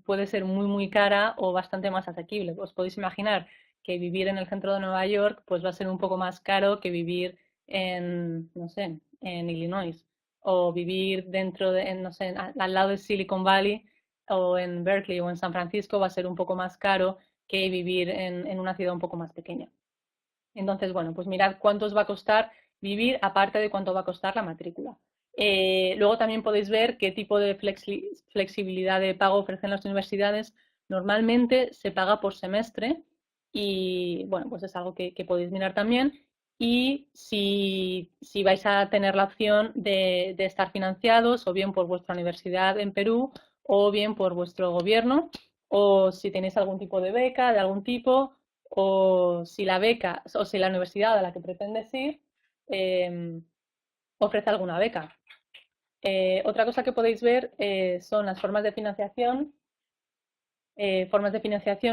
puede ser muy, muy cara o bastante más asequible. Os podéis imaginar que vivir en el centro de Nueva York pues va a ser un poco más caro que vivir en, no sé, en Illinois o vivir no sé, al lado de Silicon Valley o en Berkeley o en San Francisco va a ser un poco más caro que vivir en una ciudad un poco más pequeña. Entonces, bueno, pues mirad cuánto os va a costar vivir aparte de cuánto va a costar la matrícula. Luego también podéis ver qué tipo de flexibilidad de pago ofrecen las universidades. Normalmente se paga por semestre y bueno, pues es algo que podéis mirar también. Y si vais a tener la opción de estar financiados o bien por vuestra universidad en Perú o bien por vuestro gobierno o si tenéis algún tipo de beca de algún tipo o si la beca o si la universidad a la que pretendes ir eh, ofrece alguna beca. Otra cosa que podéis ver son las formas de financiación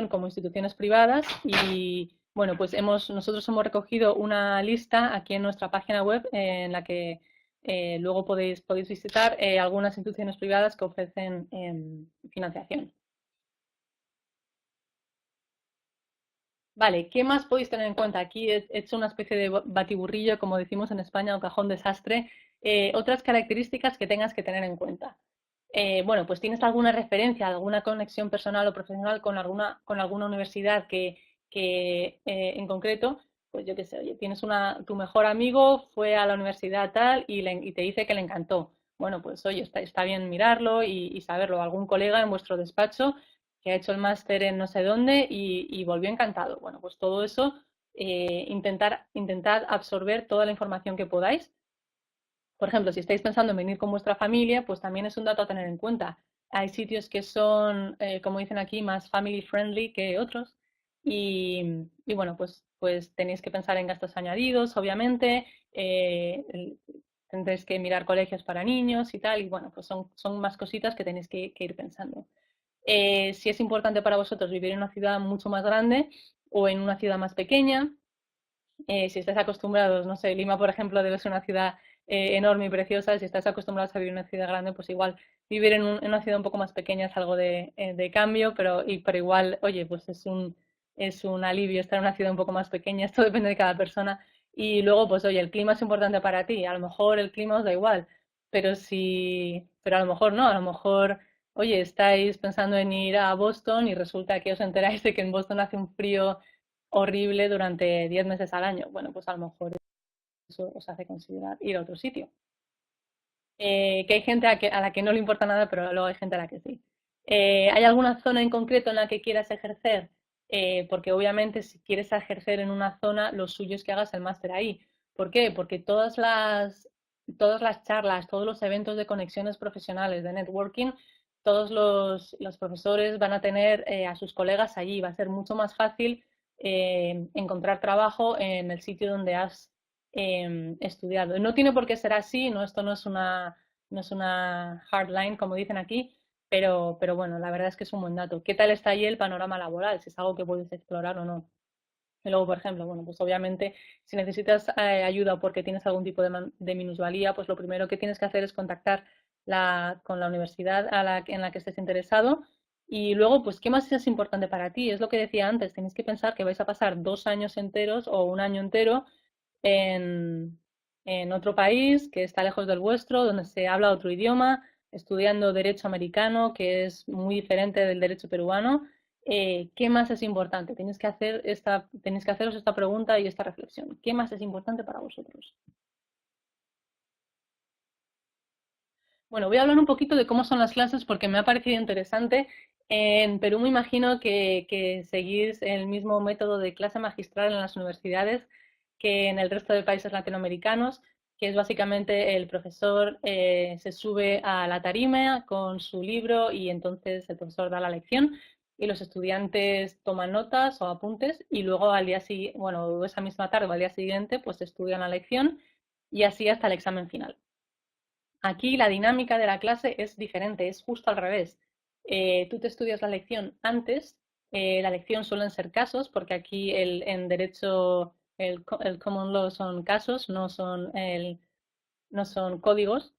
como instituciones privadas y bueno, pues nosotros hemos recogido una lista aquí en nuestra página web en la que luego podéis visitar algunas instituciones privadas que ofrecen financiación. Vale, ¿qué más podéis tener en cuenta? Aquí he hecho una especie de batiburrillo, como decimos en España, o cajón desastre. Otras características que tengas que tener en cuenta. Bueno, pues tienes alguna referencia, alguna conexión personal o profesional con alguna universidad que en concreto, pues yo qué sé, oye, tienes tu mejor amigo fue a la universidad tal y te dice que le encantó. Bueno, pues oye, está bien mirarlo y saberlo. Algún colega en vuestro despacho que ha hecho el máster en no sé dónde y volvió encantado. Bueno, pues todo eso, intentad absorber toda la información que podáis. Por ejemplo, si estáis pensando en venir con vuestra familia, pues también es un dato a tener en cuenta. Hay sitios que son, como dicen aquí, más family friendly que otros. Y bueno, pues tenéis que pensar en gastos añadidos, obviamente. Tendréis que mirar colegios para niños y tal. Y bueno, pues son más cositas que tenéis que ir pensando. Si es importante para vosotros vivir en una ciudad mucho más grande o en una ciudad más pequeña, si estáis acostumbrados, no sé, Lima, por ejemplo, debe ser una ciudad enorme y preciosa. Si estáis acostumbrados a vivir en una ciudad grande, pues igual vivir en una ciudad un poco más pequeña es algo de cambio, pero igual, oye, pues es un alivio estar en una ciudad un poco más pequeña. Esto depende de cada persona. Y luego, pues oye, el clima es importante para ti. A lo mejor el clima os da igual, pero a lo mejor no, a lo mejor, oye, estáis pensando en ir a Boston y resulta que os enteráis de que en Boston hace un frío horrible durante 10 meses al año. Bueno, pues a lo mejor eso os hace considerar ir a otro sitio. Que hay gente a la que no le importa nada, pero luego hay gente a la que sí. ¿Hay alguna zona en concreto en la que quieras ejercer? Porque obviamente si quieres ejercer en una zona, lo suyo es que hagas el máster ahí. ¿Por qué? Porque todas las charlas, todos los eventos de conexiones profesionales, de networking, todos los profesores van a tener a sus colegas allí. Va a ser mucho más fácil encontrar trabajo en el sitio donde has estudiado. No tiene por qué ser así, ¿no? Esto no es una hard line, como dicen aquí, pero bueno, la verdad es que es un buen dato. ¿Qué tal está ahí el panorama laboral? Si es algo que puedes explorar o no. Y luego, por ejemplo, bueno, pues obviamente si necesitas ayuda porque tienes algún tipo de minusvalía, pues lo primero que tienes que hacer es contactar con la universidad en la que estés interesado. Y luego, pues, ¿qué más es importante para ti? Es lo que decía antes, tenéis que pensar que vais a pasar 2 años enteros o un año entero en, en otro país que está lejos del vuestro, donde se habla otro idioma, estudiando derecho americano, que es muy diferente del derecho peruano. ¿Qué más es importante? Tenéis que haceros esta pregunta y esta reflexión. ¿Qué más es importante para vosotros? Bueno, voy a hablar un poquito de cómo son las clases porque me ha parecido interesante. En Perú me imagino que seguís el mismo método de clase magistral en las universidades que en el resto de países latinoamericanos, que es básicamente el profesor se sube a la tarima con su libro y entonces el profesor da la lección y los estudiantes toman notas o apuntes y luego al día siguiente, bueno, esa misma tarde o al día siguiente, pues estudian la lección y así hasta el examen final. Aquí la dinámica de la clase es diferente, es justo al revés. Tú te estudias la lección antes, la lección suelen ser casos, porque aquí en derecho el common law son casos, no son códigos.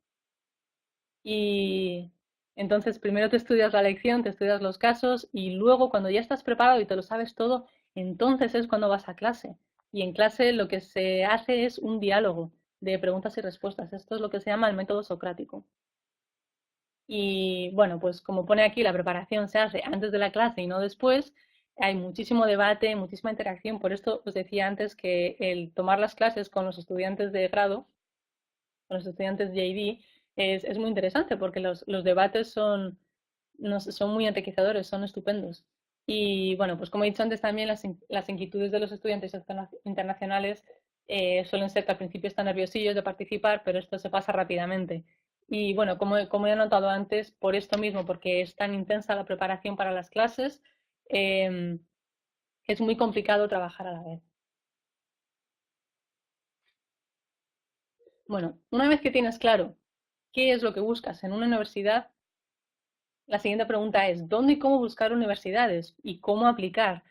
Y entonces primero te estudias la lección, te estudias los casos y luego cuando ya estás preparado y te lo sabes todo, entonces es cuando vas a clase. Y en clase lo que se hace es un diálogo de preguntas y respuestas. Esto es lo que se llama el método socrático. Y bueno, pues como pone aquí, la preparación se hace antes de la clase y no después. Hay muchísimo debate, muchísima interacción. Por esto os decía antes que el tomar las clases con los estudiantes de grado, con los estudiantes de JD, es muy interesante porque los debates son muy enriquecedores, son estupendos. Y bueno, pues como he dicho antes también, las inquietudes de los estudiantes internacionales suelen ser que al principio están nerviosillos de participar, pero esto se pasa rápidamente. Y bueno, como he notado antes, por esto mismo, porque es tan intensa la preparación para las clases, eh, es muy complicado trabajar a la vez. Bueno, una vez que tienes claro qué es lo que buscas en una universidad, la siguiente pregunta es, ¿dónde y cómo buscar universidades y cómo aplicar?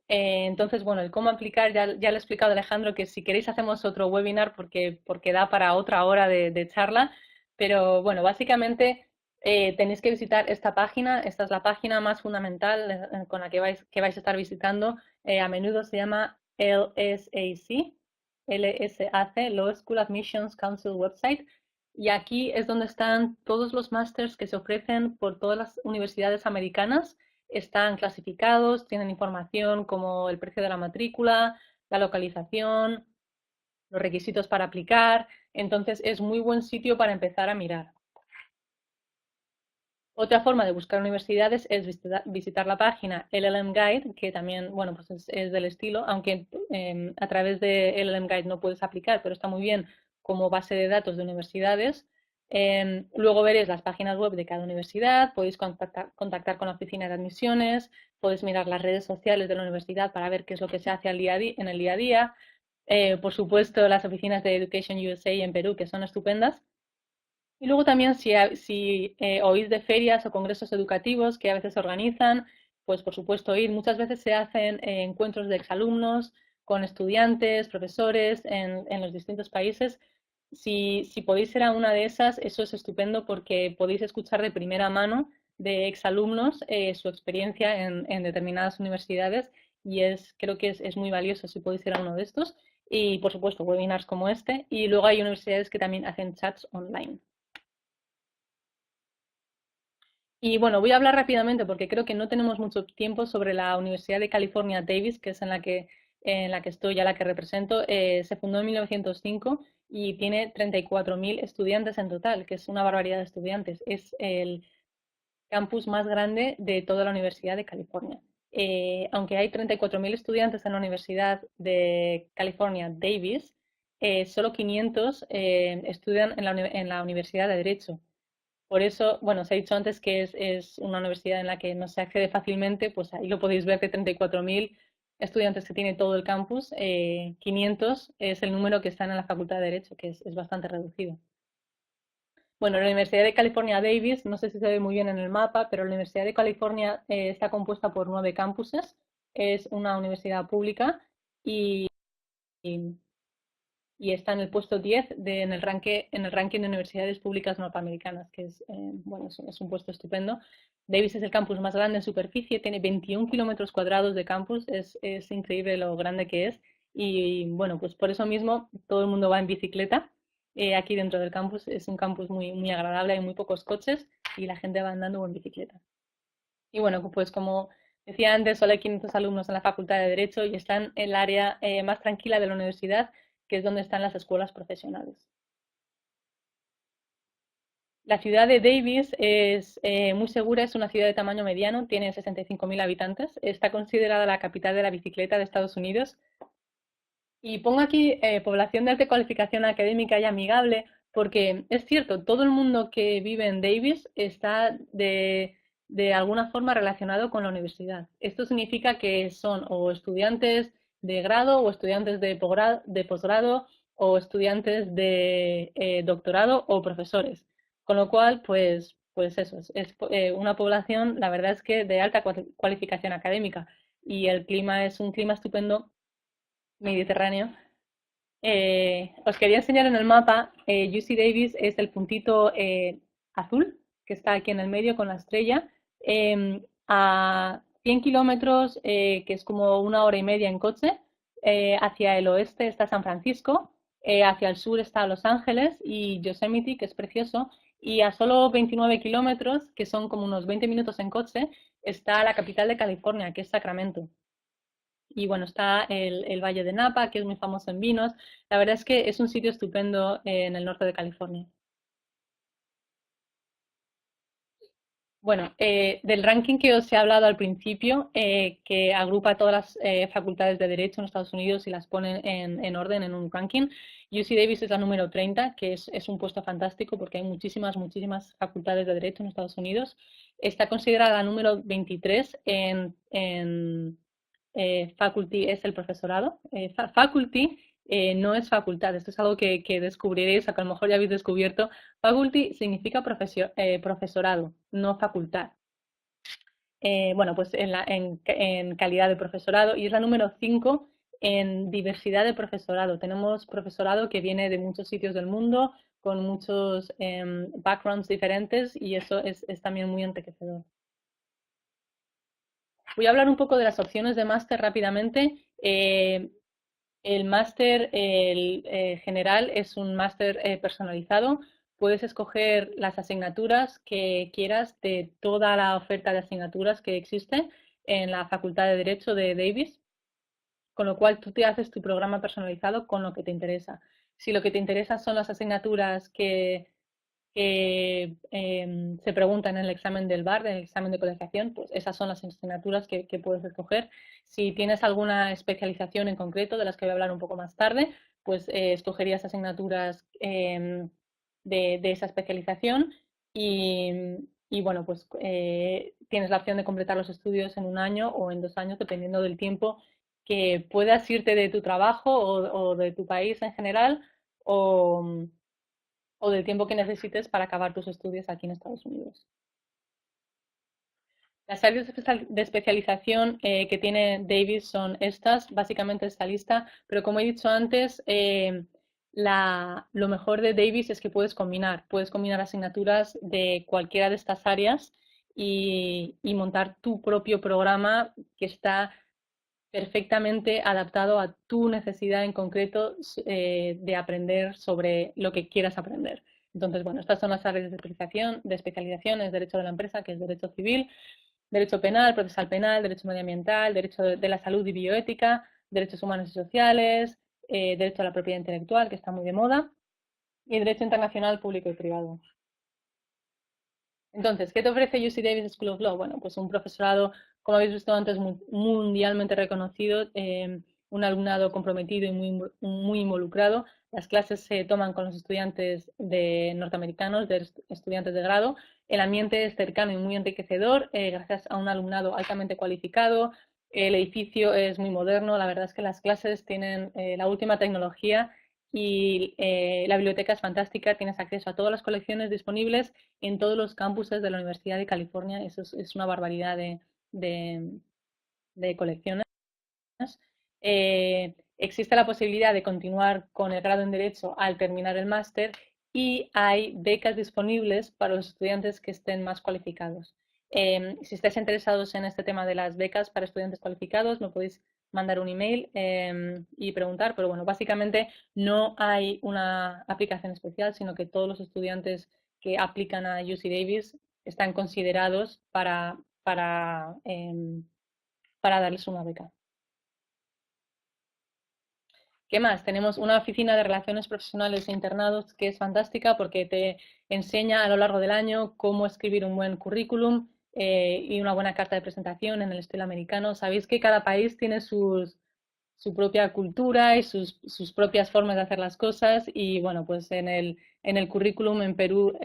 Entonces, bueno, el cómo aplicar, ya le he explicado a Alejandro que si queréis hacemos otro webinar porque da para otra hora de charla, pero bueno, básicamente tenéis que visitar esta página. Esta es la página más fundamental con la que vais a estar visitando. A menudo se llama LSAC, LSAC, Law School Admissions Council website. Y aquí es donde están todos los másters que se ofrecen por todas las universidades americanas. Están clasificados, tienen información como el precio de la matrícula, la localización, los requisitos para aplicar. Entonces es muy buen sitio para empezar a mirar. Otra forma de buscar universidades es visitar la página LLM Guide, que también, bueno, pues es del estilo, aunque a través de LLM Guide no puedes aplicar, pero está muy bien como base de datos de universidades. Luego veréis las páginas web de cada universidad, podéis contactar con la oficina de admisiones, podéis mirar las redes sociales de la universidad para ver qué es lo que se hace en el día a día. Por supuesto, las oficinas de Education USA en Perú, que son estupendas. Y luego también si oís de ferias o congresos educativos que a veces se organizan, pues por supuesto ir. Muchas veces se hacen encuentros de exalumnos con estudiantes, profesores en los distintos países. Si podéis ir a una de esas, eso es estupendo porque podéis escuchar de primera mano de exalumnos su experiencia en determinadas universidades y creo que es muy valioso si podéis ir a uno de estos. Y por supuesto, webinars como este. Y luego hay universidades que también hacen chats online. Y bueno, voy a hablar rápidamente porque creo que no tenemos mucho tiempo sobre la Universidad de California, Davis, que es en la que estoy, a la que represento. Se fundó en 1905 y tiene 34.000 estudiantes en total, que es una barbaridad de estudiantes. Es el campus más grande de toda la Universidad de California. Aunque hay 34.000 estudiantes en la Universidad de California, Davis, solo 500 estudian en la Universidad de Derecho. Por eso, bueno, os he dicho antes que es una universidad en la que no se accede fácilmente, pues ahí lo podéis ver de 34.000 estudiantes que tiene todo el campus, 500 es el número que están en la Facultad de Derecho, que es bastante reducido. Bueno, la Universidad de California Davis, no sé si se ve muy bien en el mapa, pero la Universidad de California está compuesta por 9 campuses, es una universidad pública y y está en el puesto 10 en el ranking de universidades públicas norteamericanas, que bueno, es un puesto estupendo. Davis es el campus más grande en superficie, tiene 21 kilómetros cuadrados de campus, es increíble lo grande que es. Y bueno, pues por eso mismo todo el mundo va en bicicleta. Aquí dentro del campus es un campus muy, muy agradable, hay muy pocos coches y la gente va andando en bicicleta. Y bueno, pues como decía antes, solo hay 500 alumnos en la Facultad de Derecho y están en el área más tranquila de la universidad, que es donde están las escuelas profesionales. La ciudad de Davis es muy segura, es una ciudad de tamaño mediano, tiene 65.000 habitantes, está considerada la capital de la bicicleta de Estados Unidos. Y pongo aquí población de alta cualificación académica y amigable, porque es cierto, todo el mundo que vive en Davis está de alguna forma relacionado con la universidad. Esto significa que son o estudiantes de grado o estudiantes de posgrado o estudiantes de doctorado o profesores. Con lo cual, pues eso, es una población, la verdad es que de alta cualificación académica. Y el clima es un clima estupendo mediterráneo. Os quería enseñar en el mapa, UC Davis es el puntito azul que está aquí en el medio con la estrella. A 100 kilómetros, que es como una hora y media en coche, hacia el oeste está San Francisco, hacia el sur está Los Ángeles y Yosemite, que es precioso, y a solo 29 kilómetros, que son como unos 20 minutos en coche, está la capital de California, que es Sacramento. Y bueno, está el Valle de Napa, que es muy famoso en vinos. La verdad es que es un sitio estupendo en el norte de California. Bueno, del ranking que os he hablado al principio, que agrupa todas las facultades de Derecho en Estados Unidos y las pone en orden en un ranking, UC Davis es la número 30, que es un puesto fantástico porque hay muchísimas, muchísimas facultades de Derecho en Estados Unidos. Está considerada la número 23 en faculty es el profesorado. Faculty no es facultad, esto es algo que descubriréis, o que a lo mejor ya habéis descubierto. Faculty significa profesorado, no facultad. Bueno, pues en calidad de profesorado y es la número 5 en diversidad de profesorado. Tenemos profesorado que viene de muchos sitios del mundo, con muchos backgrounds diferentes y eso es también muy enriquecedor. Voy a hablar un poco de las opciones de máster rápidamente. El máster general es un máster personalizado. Puedes escoger las asignaturas que quieras de toda la oferta de asignaturas que existe en la Facultad de Derecho de Davis. con lo cual tú te haces tu programa personalizado con lo que te interesa. Si lo que te interesa son las asignaturas que se preguntan en el examen del BAR, en el examen de colegiación, pues esas son las asignaturas que puedes escoger. Si tienes alguna especialización en concreto, de las que voy a hablar un poco más tarde, pues escogerías asignaturas de esa especialización y bueno, pues tienes la opción de completar los estudios en un año o en 2 años, dependiendo del tiempo que puedas irte de tu trabajo o de tu país en general o, o del tiempo que necesites para acabar tus estudios aquí en Estados Unidos. Las áreas de especialización que tiene Davis son estas, básicamente esta lista, pero como he dicho antes, lo mejor de Davis es que puedes combinar asignaturas de cualquiera de estas áreas y montar tu propio programa que está perfectamente adaptado a tu necesidad en concreto de aprender sobre lo que quieras aprender. Entonces, bueno, estas son las áreas de especialización, es derecho de la empresa, que es derecho civil, derecho penal, procesal penal, derecho medioambiental, derecho de la salud y bioética, derechos humanos y sociales, derecho a la propiedad intelectual, que está muy de moda, y derecho internacional público y privado. Entonces, ¿qué te ofrece UC Davis School of Law? Bueno, pues un profesorado, como habéis visto antes, mundialmente reconocido, un alumnado comprometido y muy involucrado. Las clases se toman con los estudiantes norteamericanos, de estudiantes de grado. El ambiente es cercano y muy enriquecedor, gracias a un alumnado altamente cualificado. El edificio es muy moderno. La verdad es que las clases tienen la última tecnología y la biblioteca es fantástica. Tienes acceso a todas las colecciones disponibles en todos los campuses de la Universidad de California. Eso es una barbaridad de, de colecciones. Existe la posibilidad de continuar con el grado en Derecho al terminar el máster y hay becas disponibles para los estudiantes que estén más cualificados. Si estáis interesados en este tema de las becas para estudiantes cualificados, me podéis mandar un email y preguntar, pero bueno, básicamente no hay una aplicación especial, sino que todos los estudiantes que aplican a UC Davis están considerados para darles una beca. ¿Qué más? Tenemos una oficina de relaciones profesionales e internados que es fantástica porque te enseña a lo largo del año cómo escribir un buen currículum y una buena carta de presentación en el estilo americano. Sabéis que cada país tiene su propia cultura y sus propias formas de hacer las cosas y bueno, pues en el currículum en Perú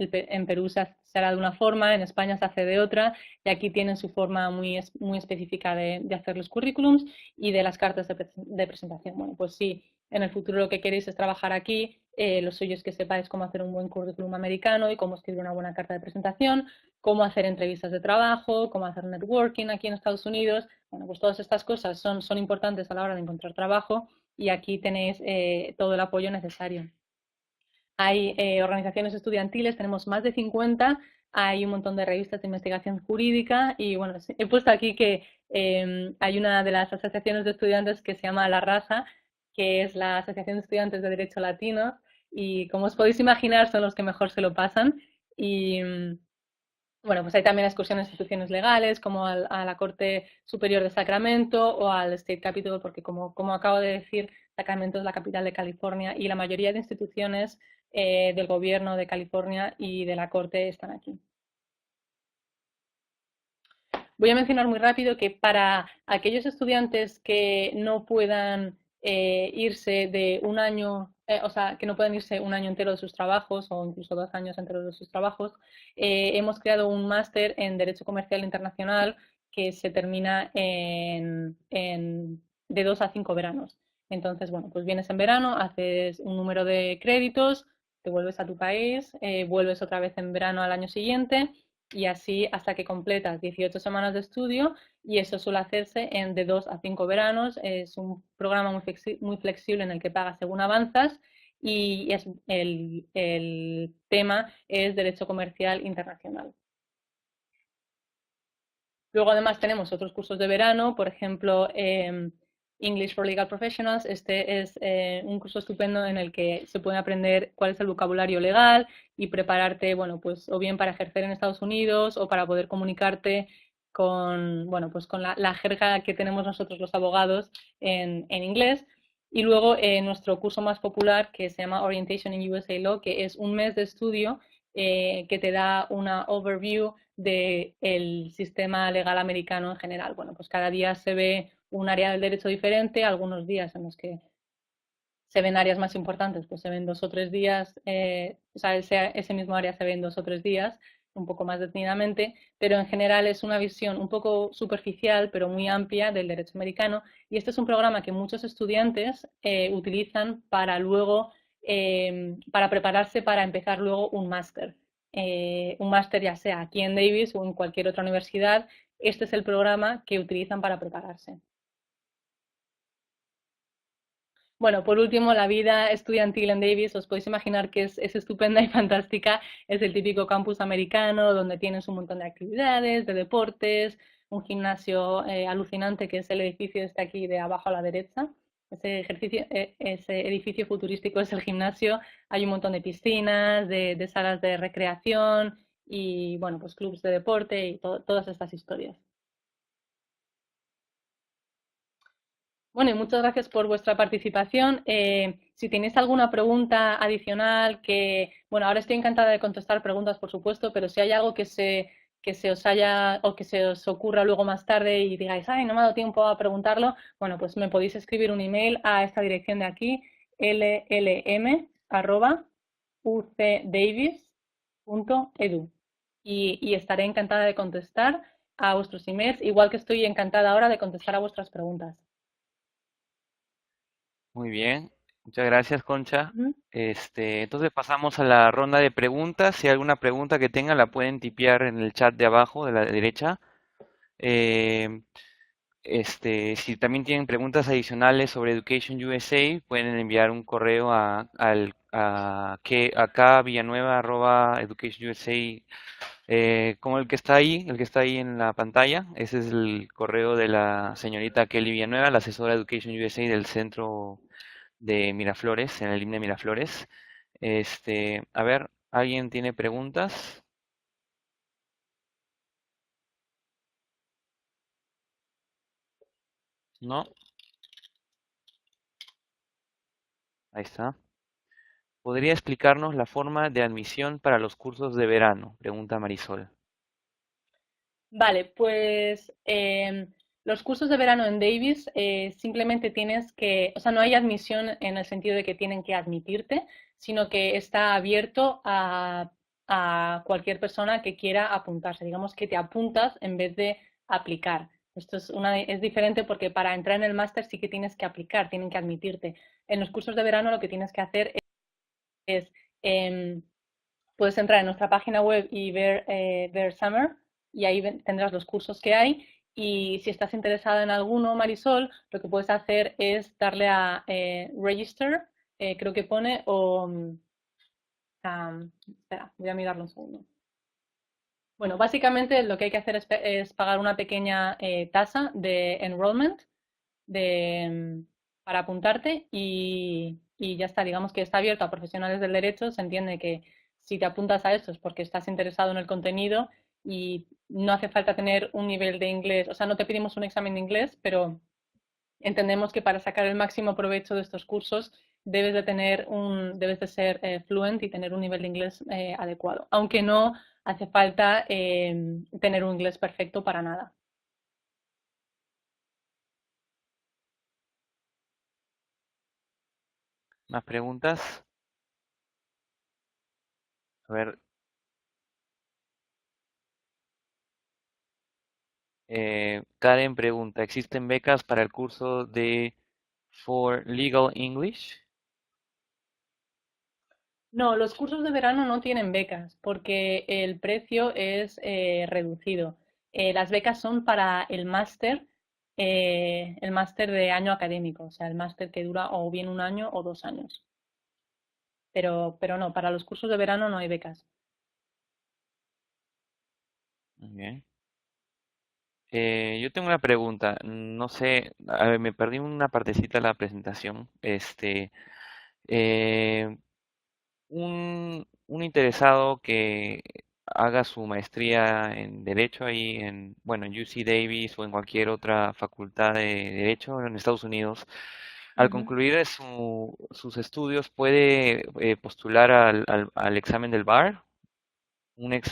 se hará de una forma, en España se hace de otra y aquí tienen su forma muy específica de hacer los currículums y de las cartas de presentación. Bueno, pues sí, en el futuro lo que queréis es trabajar aquí, lo suyo es que sepáis cómo hacer un buen currículum americano y cómo escribir una buena carta de presentación, cómo hacer entrevistas de trabajo, cómo hacer networking aquí en Estados Unidos. Bueno, pues todas estas cosas son importantes a la hora de encontrar trabajo y aquí tenéis todo el apoyo necesario. Hay organizaciones estudiantiles, tenemos más de 50, hay un montón de revistas de investigación jurídica y bueno, he puesto aquí que hay una de las asociaciones de estudiantes que se llama La Raza, que es la Asociación de Estudiantes de Derecho Latino y como os podéis imaginar son los que mejor se lo pasan y bueno, pues hay también excursiones a instituciones legales como a la Corte Superior de Sacramento o al State Capitol porque como acabo de decir, Sacramento es la capital de California y la mayoría de instituciones del gobierno de California y de la Corte están aquí. Voy a mencionar muy rápido que para aquellos estudiantes que no puedan irse de un año, o sea, que no puedan irse un año entero de sus trabajos o incluso 2 años enteros de sus trabajos, hemos creado un máster en Derecho Comercial Internacional que se termina de 2 a 5 veranos. Entonces, bueno, pues vienes en verano, haces un número de créditos, te vuelves a tu país, vuelves otra vez en verano al año siguiente y así hasta que completas 18 semanas de estudio y eso suele hacerse de 2 a 5 veranos. Es un programa muy flexible en el que pagas según avanzas y el tema es Derecho Comercial Internacional. Luego además tenemos otros cursos de verano, por ejemplo, English for Legal Professionals. Este es un curso estupendo en el que se puede aprender cuál es el vocabulario legal y prepararte, bueno, pues o bien para ejercer en Estados Unidos o para poder comunicarte con, bueno, pues con la jerga que tenemos nosotros los abogados en inglés. Y luego nuestro curso más popular que se llama Orientation in USA Law, que es un mes de estudio que te da una overview del sistema legal americano en general. Bueno, pues cada día se ve un área del derecho diferente, algunos días en los que se ven áreas más importantes, pues se ven 2 o 3 días, o sea, ese mismo área se ve en 2 o 3 días, un poco más detenidamente, pero en general es una visión un poco superficial, pero muy amplia del derecho americano. Y este es un programa que muchos estudiantes utilizan para luego, para prepararse para empezar luego un máster ya sea aquí en Davis o en cualquier otra universidad. Este es el programa que utilizan para prepararse. Bueno, por último, la vida estudiantil en Davis, os podéis imaginar que es estupenda y fantástica. Es el típico campus americano donde tienes un montón de actividades, de deportes, un gimnasio alucinante que es el edificio este aquí de abajo a la derecha. Ese edificio futurístico es el gimnasio. Hay un montón de piscinas, de salas de recreación y, bueno, pues clubes de deporte y todas estas historias. Bueno, y muchas gracias por vuestra participación. Si tenéis alguna pregunta adicional, bueno, ahora estoy encantada de contestar preguntas, por supuesto, pero si hay algo que se os haya o que se os ocurra luego más tarde y digáis, ay, no me ha dado tiempo a preguntarlo, bueno, pues me podéis escribir un email a esta dirección de aquí, llm@ucdavis.edu y estaré encantada de contestar a vuestros emails, igual que estoy encantada ahora de contestar a vuestras preguntas. Muy bien, muchas gracias, Concha. Ujú. Entonces pasamos a la ronda de preguntas. Si hay alguna pregunta que tengan, la pueden tipear en el chat de abajo, de la derecha. Eh, si también tienen preguntas adicionales sobre Education USA, pueden enviar un correo a kvillanueva@educationusa, como el que está ahí en la pantalla. Ese es el correo de la señorita Kelly Villanueva, la asesora de Education USA del centro de Miraflores, en el IMNE Miraflores. A ver, ¿alguien tiene preguntas? ¿No? Ahí está. ¿Podría explicarnos la forma de admisión para los cursos de verano? Pregunta Marisol. Vale, pues los cursos de verano en Davis simplemente tienes que, o sea, no hay admisión en el sentido de que tienen que admitirte, sino que está abierto a cualquier persona que quiera apuntarse. Digamos que te apuntas en vez de aplicar. Esto es diferente porque para entrar en el máster sí que tienes que aplicar, tienen que admitirte. En los cursos de verano lo que tienes que hacer es em, puedes entrar en nuestra página web y ver Summer y ahí tendrás los cursos que hay. Y si estás interesada en alguno, Marisol, lo que puedes hacer es darle a Register, creo que pone, espera, voy a mirarlo un segundo. Bueno, básicamente lo que hay que hacer es pagar una pequeña tasa de enrollment de, para apuntarte y ya está. Digamos que está abierto a profesionales del derecho. Se entiende que si te apuntas a esto es porque estás interesado en el contenido y no hace falta tener un nivel de inglés. O sea, no te pedimos un examen de inglés, pero entendemos que para sacar el máximo provecho de estos cursos debes de ser fluent y tener un nivel de inglés adecuado, aunque no hace falta tener un inglés perfecto para nada. ¿Más preguntas? A ver, Karen pregunta, ¿existen becas para el curso de For Legal English? No, los cursos de verano no tienen becas porque el precio es reducido. Las becas son para el máster de año académico, o sea, el máster que dura o bien un año o 2 años. Pero no, para los cursos de verano no hay becas. Muy bien. Yo tengo una pregunta. No sé, a ver, me perdí una partecita de la presentación. Eh, un interesado que haga su maestría en Derecho ahí en, bueno, en UC Davis o en cualquier otra facultad de Derecho en Estados Unidos, al Ujú. concluir sus estudios puede postular al examen del bar,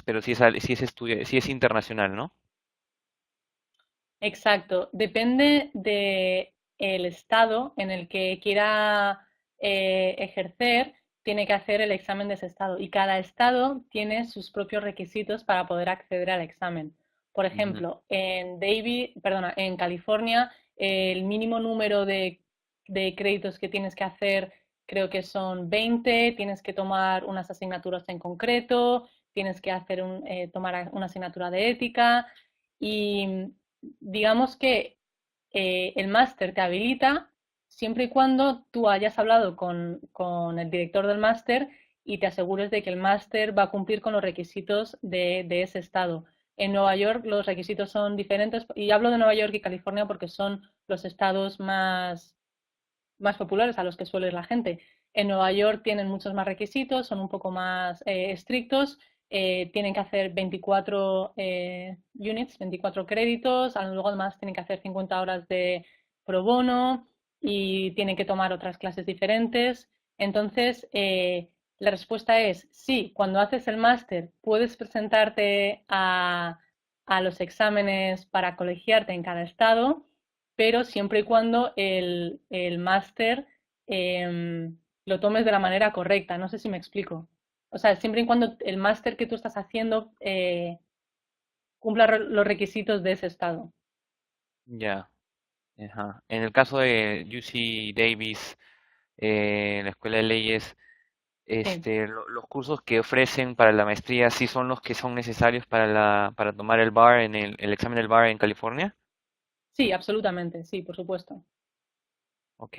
pero si es internacional, ¿no? Exacto, depende de el estado en el que quiera ejercer, tiene que hacer el examen de ese estado y cada estado tiene sus propios requisitos para poder acceder al examen. Por Ujú. ejemplo, en California, el mínimo número de créditos que tienes que hacer creo que son 20, tienes que tomar unas asignaturas en concreto, tienes que tomar una asignatura de ética y digamos que el máster te habilita siempre y cuando tú hayas hablado con el director del máster y te asegures de que el máster va a cumplir con los requisitos de ese estado. En Nueva York los requisitos son diferentes y hablo de Nueva York y California porque son los estados más populares a los que suele ir la gente. En Nueva York tienen muchos más requisitos, son un poco más estrictos, tienen que hacer 24 units, 24 créditos, luego además tienen que hacer 50 horas de pro bono y tienen que tomar otras clases diferentes. Entonces, la respuesta es sí, cuando haces el máster puedes presentarte a los exámenes para colegiarte en cada estado, pero siempre y cuando el máster lo tomes de la manera correcta. No sé si me explico. O sea, siempre y cuando el máster que tú estás haciendo cumpla los requisitos de ese estado. Ya, ajá. En el caso de UC Davis, la Escuela de Leyes, Sí, los cursos que ofrecen para la maestría sí son los que son necesarios para tomar el bar el examen del bar en California. sí, absolutamente, sí, por supuesto. Ok.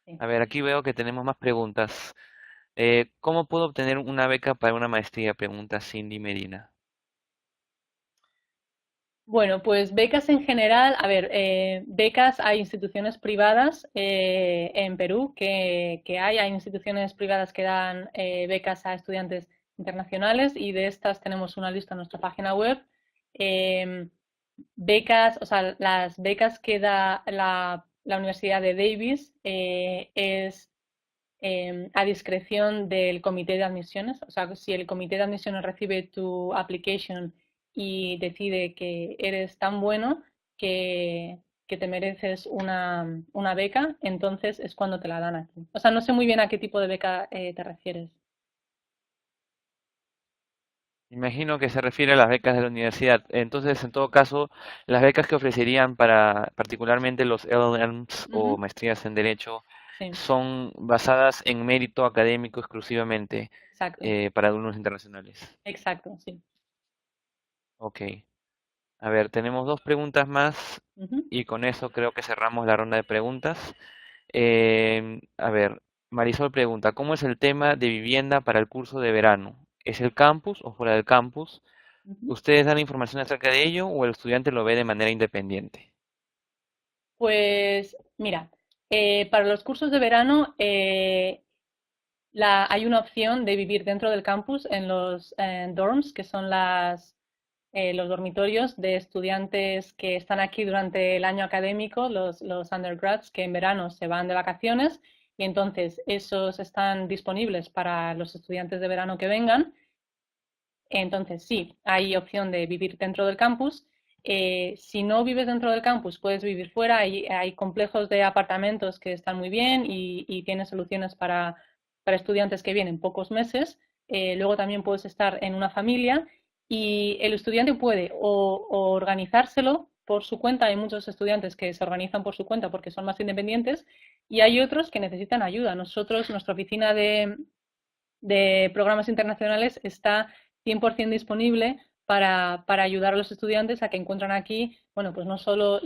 Sí. A ver, aquí veo que tenemos más preguntas. ¿Cómo puedo obtener una beca para una maestría? Pregunta Cindy Medina. Bueno, pues becas en general, a ver, becas hay instituciones privadas en Perú hay instituciones privadas que dan becas a estudiantes internacionales y de estas tenemos una lista en nuestra página web. Em, Becas, o sea, las becas que da la Universidad de Davis es a discreción del comité de admisiones. O sea, si el comité de admisiones recibe tu application y decide que eres tan bueno que te mereces una beca, entonces es cuando te la dan aquí. O sea, no sé muy bien a qué tipo de beca te refieres. Imagino que se refiere a las becas de la universidad. Entonces, en todo caso, las becas que ofrecerían para particularmente los LLMs o Ujú. maestrías en Derecho Sí, son basadas en mérito académico exclusivamente exacto, para alumnos internacionales. exacto, sí. Ok. A ver, tenemos dos preguntas más Ujú, y con eso creo que cerramos la ronda de preguntas. A ver, Marisol pregunta, ¿cómo es el tema de vivienda para el curso de verano? ¿Es el campus o fuera del campus? ujú. ¿Ustedes dan información acerca de ello o el estudiante lo ve de manera independiente? Pues mira, para los cursos de verano hay una opción de vivir dentro del campus en los dorms, que son los dormitorios de estudiantes que están aquí durante el año académico, los undergrads que en verano se van de vacaciones y entonces esos están disponibles para los estudiantes de verano que vengan. Entonces, sí, hay opción de vivir dentro del campus. Si no vives dentro del campus, puedes vivir fuera. Hay complejos de apartamentos que están muy bien y tienen soluciones para estudiantes que vienen pocos meses. Luego también puedes estar en una familia y el estudiante puede o organizárselo por su cuenta. Hay muchos estudiantes que se organizan por su cuenta porque son más independientes y hay otros que necesitan ayuda. Nuestra oficina de programas internacionales está 100% disponible para ayudar a los estudiantes a que encuentren aquí, bueno, pues no solo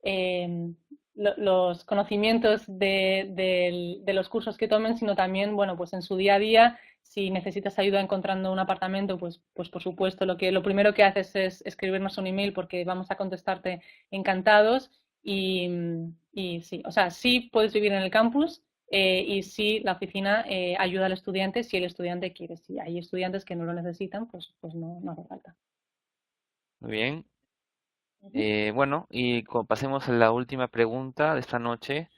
eh, los conocimientos de los cursos que tomen, sino también, bueno, pues en su día a día, si necesitas ayuda encontrando un apartamento, pues por supuesto, lo primero que haces es escribirnos un email porque vamos a contestarte encantados y sí, o sea, sí puedes vivir en el campus y si la oficina ayuda al estudiante si el estudiante quiere. Si hay estudiantes que no lo necesitan, pues no, no hace falta. Muy bien. Ujú. Bueno, y pasemos a la última pregunta de esta noche.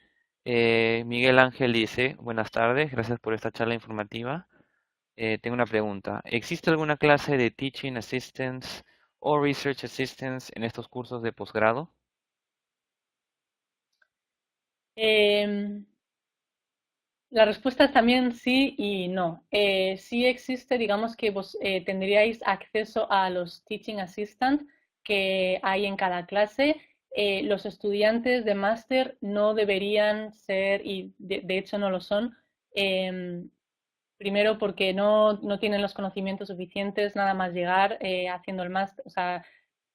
Miguel Ángel dice, buenas tardes, gracias por esta charla informativa. Tengo una pregunta. ¿Existe alguna clase de Teaching Assistance o Research Assistance en estos cursos de posgrado? Em, La respuesta es también sí y no. Sí existe, digamos que vos tendríais acceso a los teaching assistants que hay en cada clase. Los estudiantes de máster no deberían ser, y de hecho no lo son, em, primero porque no tienen los conocimientos suficientes nada más llegar haciendo el máster. O sea,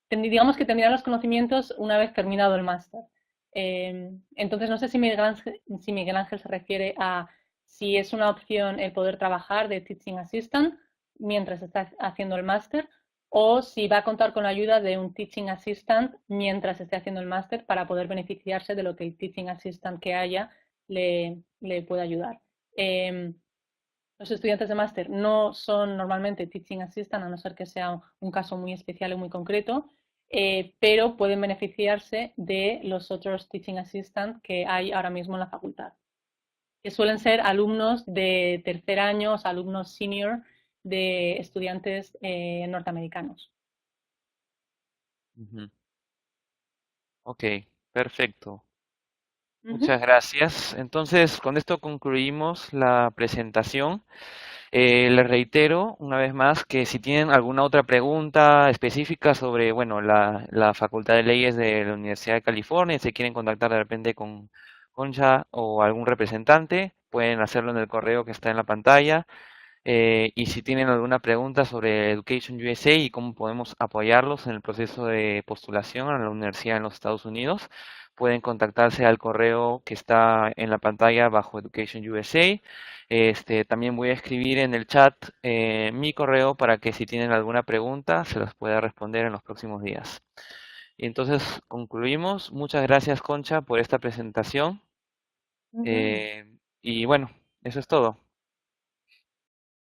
digamos que tendrían los conocimientos una vez terminado el máster. Entonces, no sé si Miguel Ángel se refiere a si es una opción el poder trabajar de Teaching Assistant mientras está haciendo el máster o si va a contar con la ayuda de un Teaching Assistant mientras esté haciendo el máster para poder beneficiarse de lo que el Teaching Assistant que haya le pueda ayudar. Los estudiantes de máster no son normalmente teaching assistant, a no ser que sea un caso muy especial o muy concreto, pero pueden beneficiarse de los otros teaching assistant que hay ahora mismo en la facultad, que suelen ser alumnos de tercer año, o sea, alumnos senior de estudiantes norteamericanos. Ujú. Ok, perfecto. Uh -huh. Muchas gracias. Entonces, con esto concluimos la presentación. Les reitero una vez más que si tienen alguna otra pregunta específica sobre, bueno, la Facultad de Leyes de la Universidad de California, si quieren contactar de repente con Concha o algún representante, pueden hacerlo en el correo que está en la pantalla. Y si tienen alguna pregunta sobre Education USA y cómo podemos apoyarlos en el proceso de postulación a la universidad en los Estados Unidos, pueden contactarse al correo que está en la pantalla bajo Education USA. También voy a escribir en el chat mi correo para que si tienen alguna pregunta se las pueda responder en los próximos días. Y entonces concluimos. Muchas gracias, Concha, por esta presentación. Uh -huh. Eh, y bueno, eso es todo.